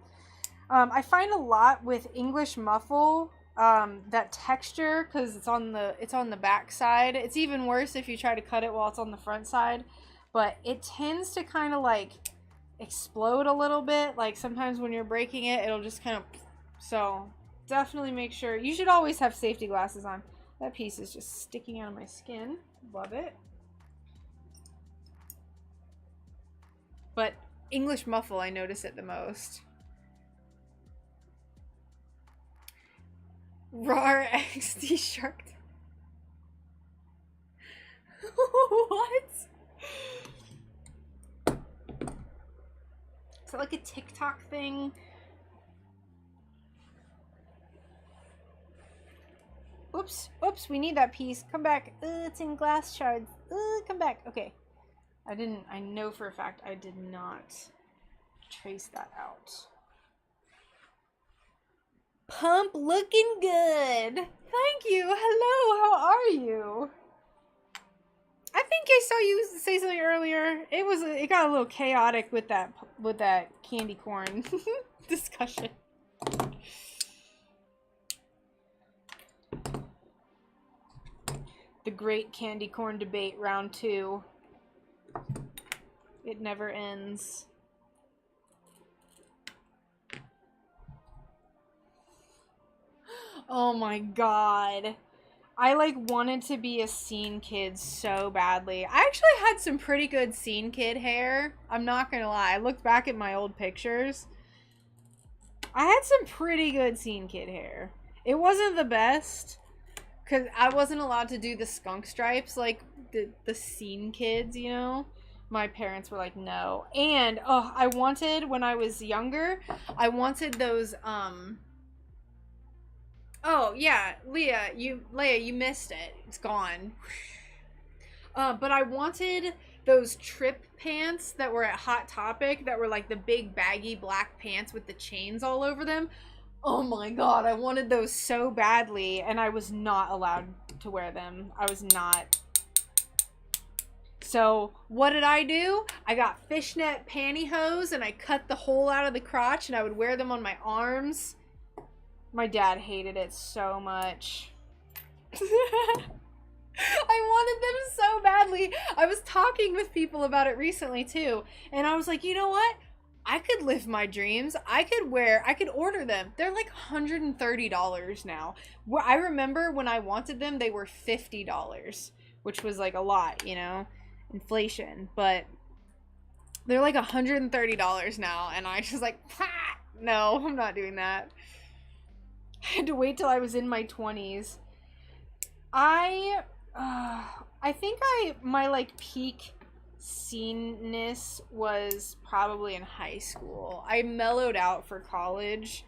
I find a lot with English muffle that texture because it's on the back side. It's even worse if you try to cut it while it's on the front side, but it tends to kind of like explode a little bit. Like sometimes when you're breaking it, it'll just kind of. So definitely make sure. You should always have safety glasses on. That piece is just sticking out of my skin. Love it. But English muffle, I notice it the most. RAR XD shark. What? Is that like a TikTok thing? Oops, oops, we need that piece. Come back. It's in glass shards. Come back. Okay. I know for a fact I did not trace that out. Pump looking good. Thank you. Hello, how are you? I think I saw you say something earlier. It got a little chaotic with that candy corn discussion. The great candy corn debate round 2. It never ends. Oh my god. I like wanted to be a scene kid so badly. I actually had some pretty good scene kid hair. I'm not gonna lie. I looked back at my old pictures. I had some pretty good scene kid hair. It wasn't the best because I wasn't allowed to do the skunk stripes like the scene kids, you know? My parents were like, no. And, oh, I wanted, when I was younger, I wanted those, oh, yeah, Leia, you missed it. It's gone. But I wanted those trip pants that were at Hot Topic that were like the big baggy black pants with the chains all over them. Oh my god, I wanted those so badly, and I was not allowed to wear them. I was not. So, what did I do? I got fishnet pantyhose, and I cut the hole out of the crotch, and I would wear them on my arms. My dad hated it so much. I wanted them so badly. I was talking with people about it recently, too, and I was like, you know what? I could live my dreams. I could order them. They're like $130 now. I remember when I wanted them, they were $50, which was like a lot, you know, inflation. But they're like $130 now, and I just like, no, I'm not doing that. I had to wait till I was in my 20s. I think my like peak sceneness was probably in high school. I mellowed out for college,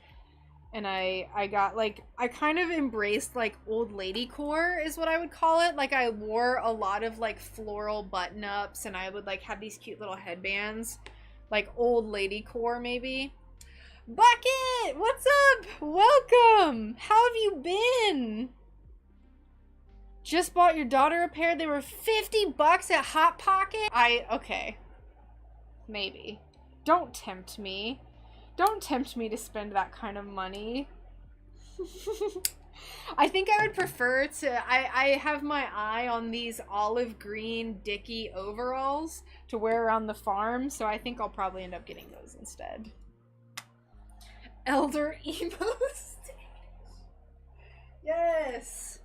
and I got like, I kind of embraced like old lady core is what I would call it. Like I wore a lot of like floral button ups, and I would like have these cute little headbands, like old lady core maybe. Bucket, what's up? Welcome. How have you been? Just bought your daughter a pair. They were $50 at Hot Pocket. Okay. Maybe. Don't tempt me. Don't tempt me to spend that kind of money. I think I would prefer to, I have my eye on these olive green Dickie overalls to wear around the farm, so I think I'll probably end up getting those instead. Elder emo stage. Yes.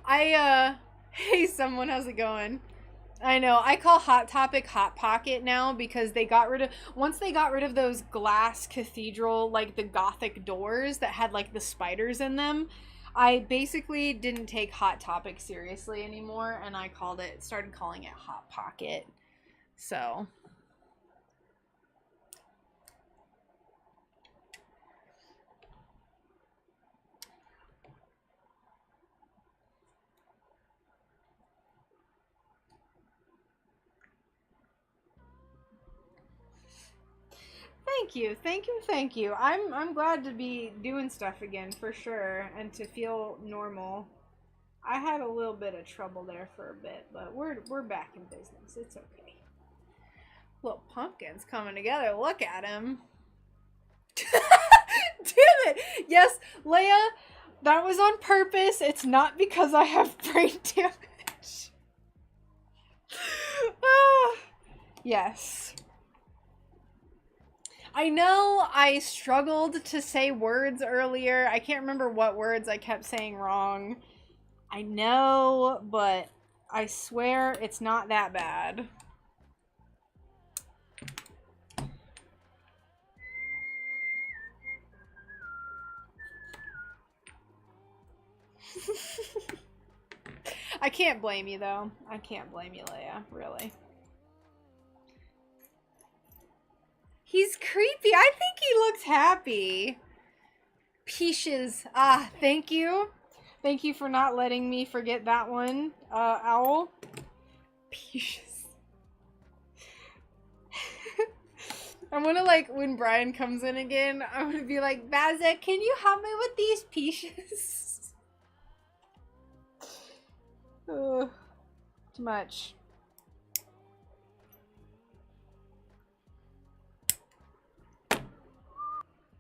Hey someone, how's it going? I know, I call Hot Topic Hot Pocket now because once they got rid of those glass cathedral, like the Gothic doors that had like the spiders in them, I basically didn't take Hot Topic seriously anymore, and I started calling it Hot Pocket. So. Thank you. I'm glad to be doing stuff again for sure, and to feel normal. I had a little bit of trouble there for a bit, but we're back in business. It's okay. Little pumpkin's coming together. Look at him. Damn it! Yes, Leia, that was on purpose. It's not because I have brain damage. Yes. I know I struggled to say words earlier. I can't remember what words I kept saying wrong. I know, but I swear it's not that bad. I can't blame you, though. I can't blame you, Leia, really. He's creepy. I think he looks happy. Peaches. Ah, thank you. Thank you for not letting me forget that one, Owl. Peaches. I'm gonna, like, when Brian comes in again, I'm gonna be like, Bazza, can you help me with these peaches? Too much.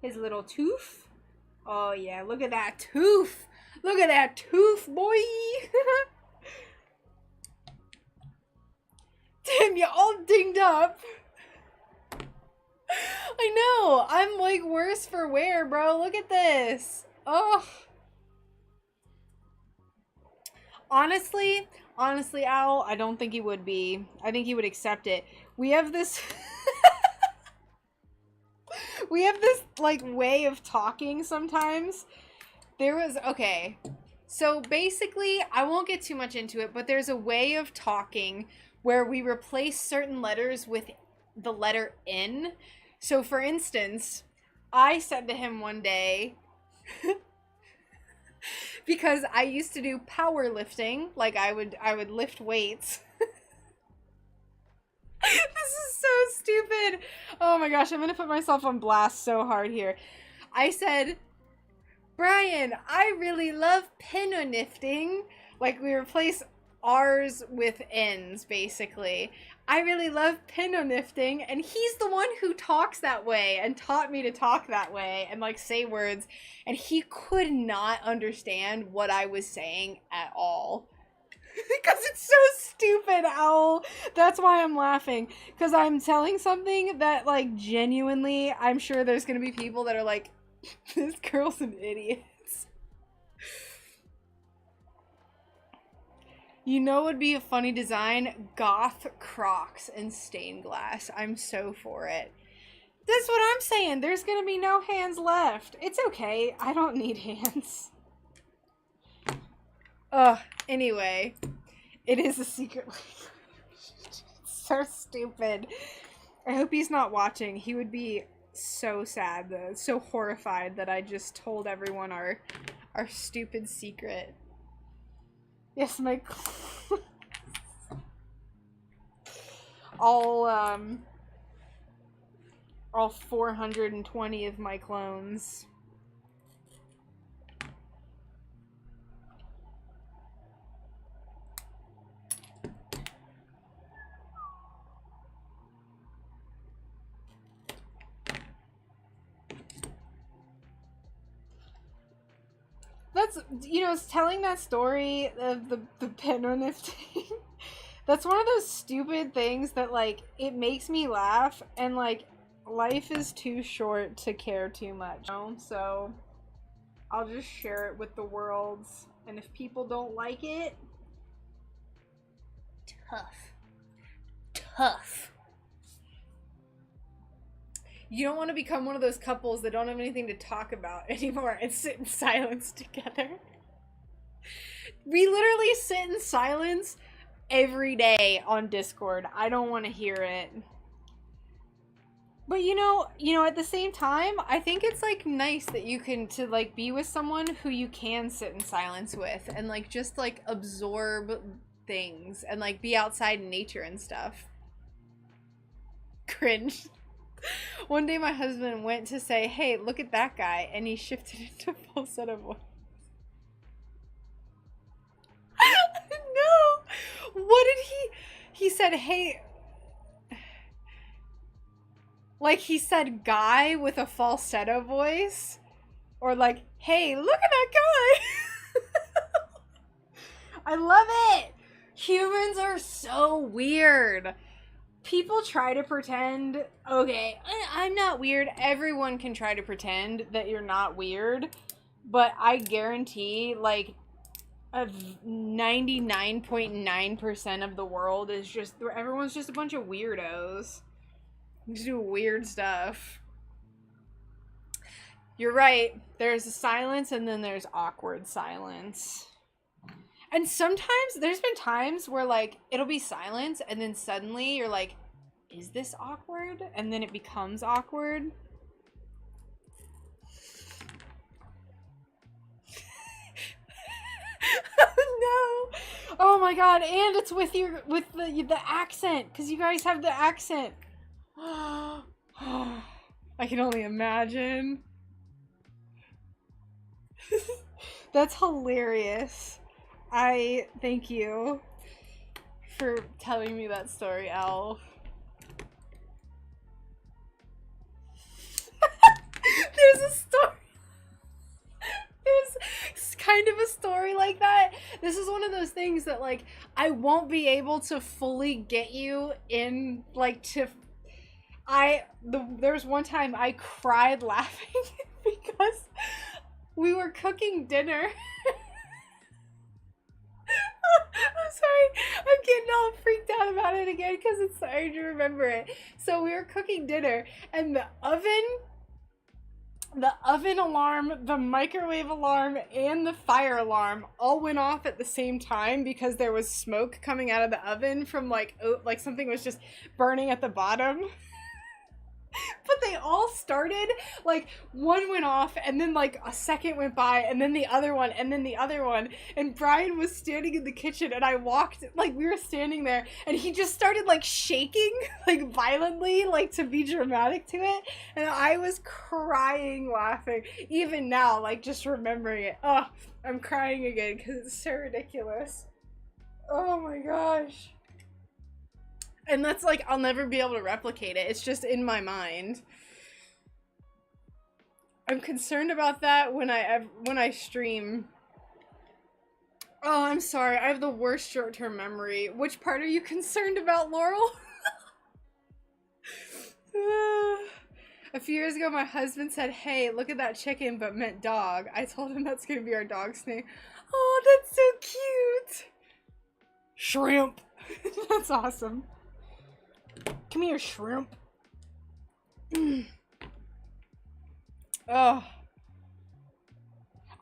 His little tooth. Oh yeah, look at that tooth. Look at that tooth, boy. Damn, you all dinged up. I know. I'm like worse for wear, bro. Look at this. Oh. Honestly, Owl, I don't think he would be. I think he would accept it. We have this we have this like way of talking sometimes. Okay. So basically, I won't get too much into it, but there's a way of talking where we replace certain letters with the letter N. So for instance, I said to him one day, because I used to do powerlifting, like I would lift weights. This is so stupid. Oh my gosh, I'm gonna put myself on blast so hard here. I said, Brian, I really love penonifting. Like, we replace R's with N's, basically. I really love penonifting, and he's the one who talks that way and taught me to talk that way and, like, say words, and he could not understand what I was saying at all. Because it's so stupid, Owl. That's why I'm laughing. Because I'm telling something that, like, genuinely, I'm sure there's going to be people that are like, this girl's an idiot. You know what would be a funny design? Goth Crocs and stained glass. I'm so for it. That's what I'm saying. There's going to be no hands left. It's okay. I don't need hands. Anyway, it is a secret language. It's so stupid. I hope he's not watching. He would be so sad, so horrified that I just told everyone our stupid secret. Yes, my all 420 of my clones. That's, you know, it's telling that story of the penguin thing. That's one of those stupid things that, like, it makes me laugh, and, like, life is too short to care too much, you know? So I'll just share it with the world, and if people don't like it, tough. You don't want to become one of those couples that don't have anything to talk about anymore and sit in silence together. We literally sit in silence every day on Discord. I don't want to hear it. But you know, at the same time, I think it's, like, nice that you can, to, like, be with someone who you can sit in silence with and, like, just, like, absorb things and, like, be outside in nature and stuff. Cringe. One day my husband went to say, hey, look at that guy, and he shifted into full set of voice. No! What did he said, hey, like, he said guy with a falsetto voice, or like, hey, look at that guy. I love it. Humans are so weird. People try to pretend, okay, I'm not weird. Everyone can try to pretend that you're not weird, but I guarantee, like, 99.9% of the world is just, everyone's just a bunch of weirdos. They just do weird stuff. You're right. There's a silence, and then there's awkward silence. And sometimes, there's been times where, like, it'll be silence, and then suddenly you're like, is this awkward? And then it becomes awkward. No. Oh my god, and it's with the accent, because you guys have the accent. I can only imagine. That's hilarious. I thank you for telling me that story, Al. There's a story. There's kind of a story like that. This is one of those things that, like, I won't be able to fully get you in, like, to... There's one time I cried laughing because we were cooking dinner. I'm sorry, I'm getting all freaked out about it again because it's hard to remember it. So we were cooking dinner, and the oven alarm, the microwave alarm, and the fire alarm all went off at the same time because there was smoke coming out of the oven from, like something was just burning at the bottom. But they all started, like, one went off, and then, like, a second went by, and then the other one, and then the other one, and Brian was standing in the kitchen, and I walked, like, we were standing there, and he just started, like, shaking, like, violently, like, to be dramatic to it, and I was crying laughing, even now, like, just remembering it. Oh, I'm crying again, because it's so ridiculous. Oh my gosh. And that's, like, I'll never be able to replicate it. It's just in my mind. I'm concerned about that when I stream. Oh, I'm sorry. I have the worst short-term memory. Which part are you concerned about, Laurel? A few years ago, my husband said, hey, look at that chicken, but meant dog. I told him that's going to be our dog's name. Oh, that's so cute. Shrimp. That's awesome. Come here, shrimp. Oh.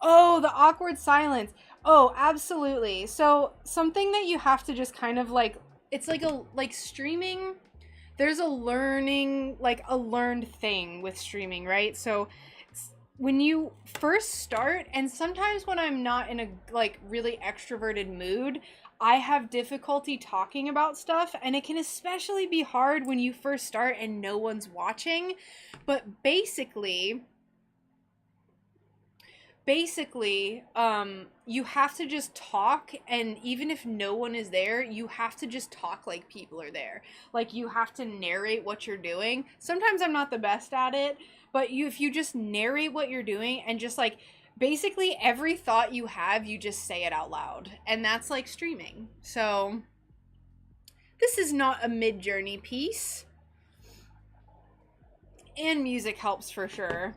Oh, the awkward silence. Oh, absolutely. So, something that you have to just kind of, like, it's like streaming, there's a learned thing with streaming, right? So, when you first start, and sometimes when I'm not in a, like, really extroverted mood, I have difficulty talking about stuff, and it can especially be hard when you first start and no one's watching. But basically, you have to just talk, and even if no one is there, you have to just talk like people are there. Like, you have to narrate what you're doing. Sometimes I'm not the best at it, but if you just narrate what you're doing and just, like, basically every thought you have, you just say it out loud. And that's like streaming. So this is not a mid-journey piece. And music helps for sure.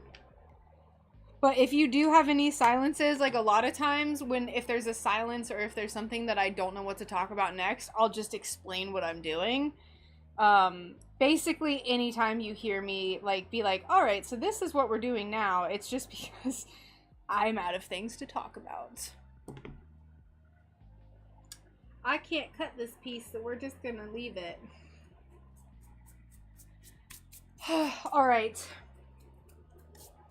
But if you do have any silences, like a lot of times if there's a silence or if there's something that I don't know what to talk about next, I'll just explain what I'm doing. Basically anytime you hear me like be like, all right, so this is what we're doing now, it's just because I'm out of things to talk about. I can't cut this piece, so we're just gonna leave it. All right.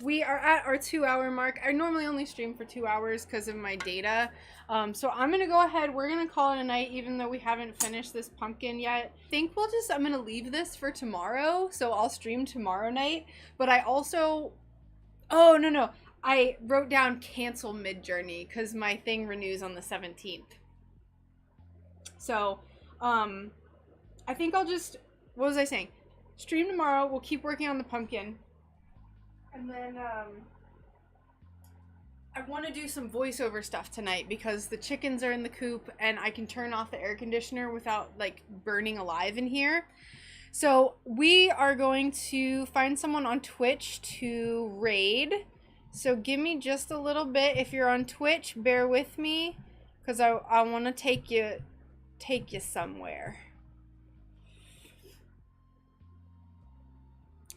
We are at our 2-hour mark. I normally only stream for 2 hours because of my data. So I'm going to go ahead. We're going to call it a night even though we haven't finished this pumpkin yet. I think I'm going to leave this for tomorrow. So I'll stream tomorrow night. But I also... Oh, no. I wrote down cancel mid-journey because my thing renews on the 17th. So, I think I'll just... What was I saying? Stream tomorrow. We'll keep working on the pumpkin. And then, I want to do some voiceover stuff tonight because the chickens are in the coop and I can turn off the air conditioner without, like, burning alive in here. So, we are going to find someone on Twitch to raid. So, give me just a little bit. If you're on Twitch, bear with me because I want to take you somewhere.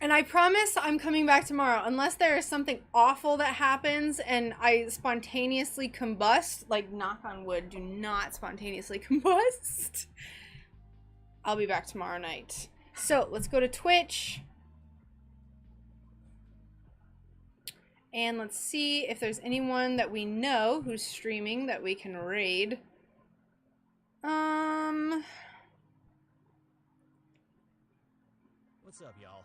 And I promise I'm coming back tomorrow. Unless there is something awful that happens and I spontaneously combust. Like, knock on wood, do not spontaneously combust. I'll be back tomorrow night. So, let's go to Twitch. And let's see if there's anyone that we know who's streaming that we can raid. What's up, y'all?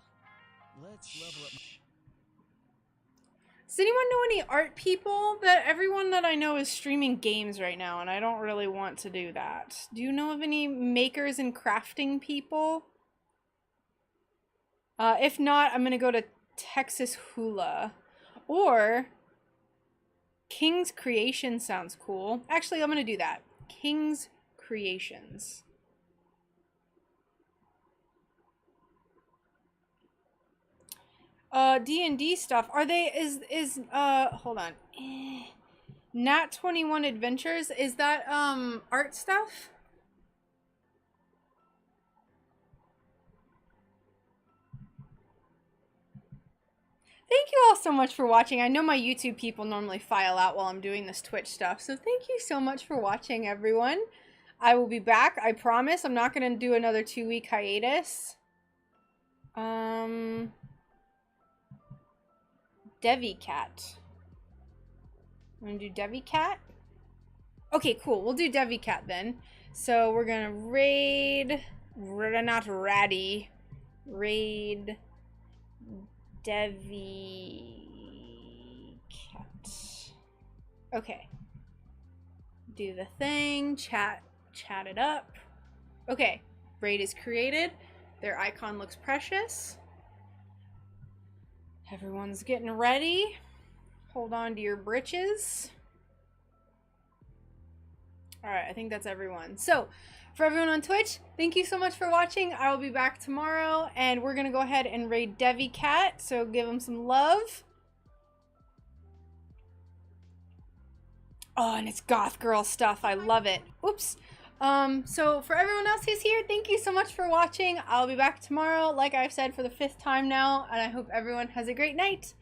Let's level up. Does anyone know any art people? That everyone that I know is streaming games right now, and I don't really want to do that. Do you know of any makers and crafting people? If not, I'm gonna go to Texas Hula. Or King's Creation sounds cool. Actually, I'm gonna do that. King's Creations. D&D stuff. Are they, hold on. Nat 21 Adventures, is that, art stuff? Thank you all so much for watching. I know my YouTube people normally file out while I'm doing this Twitch stuff, so thank you so much for watching, everyone. I will be back, I promise. I'm not gonna do another 2-week hiatus. Devi Cat. I'm gonna do Devi Cat. Okay, cool. We'll do Devi Cat then. So we're gonna raid, not Ratty, raid Devi Cat. Okay. Do the thing, chat it up. Okay, raid is created. Their icon looks precious. Everyone's getting ready. Hold on to your britches. Alright, I think that's everyone. So, for everyone on Twitch, thank you so much for watching. I will be back tomorrow, and we're going to go ahead and raid Devi Cat, so give him some love. Oh, and it's goth girl stuff. I love it. Oops. So for everyone else who's here, thank you so much for watching. I'll be back tomorrow, like I've said, for the 5th time now, and I hope everyone has a great night.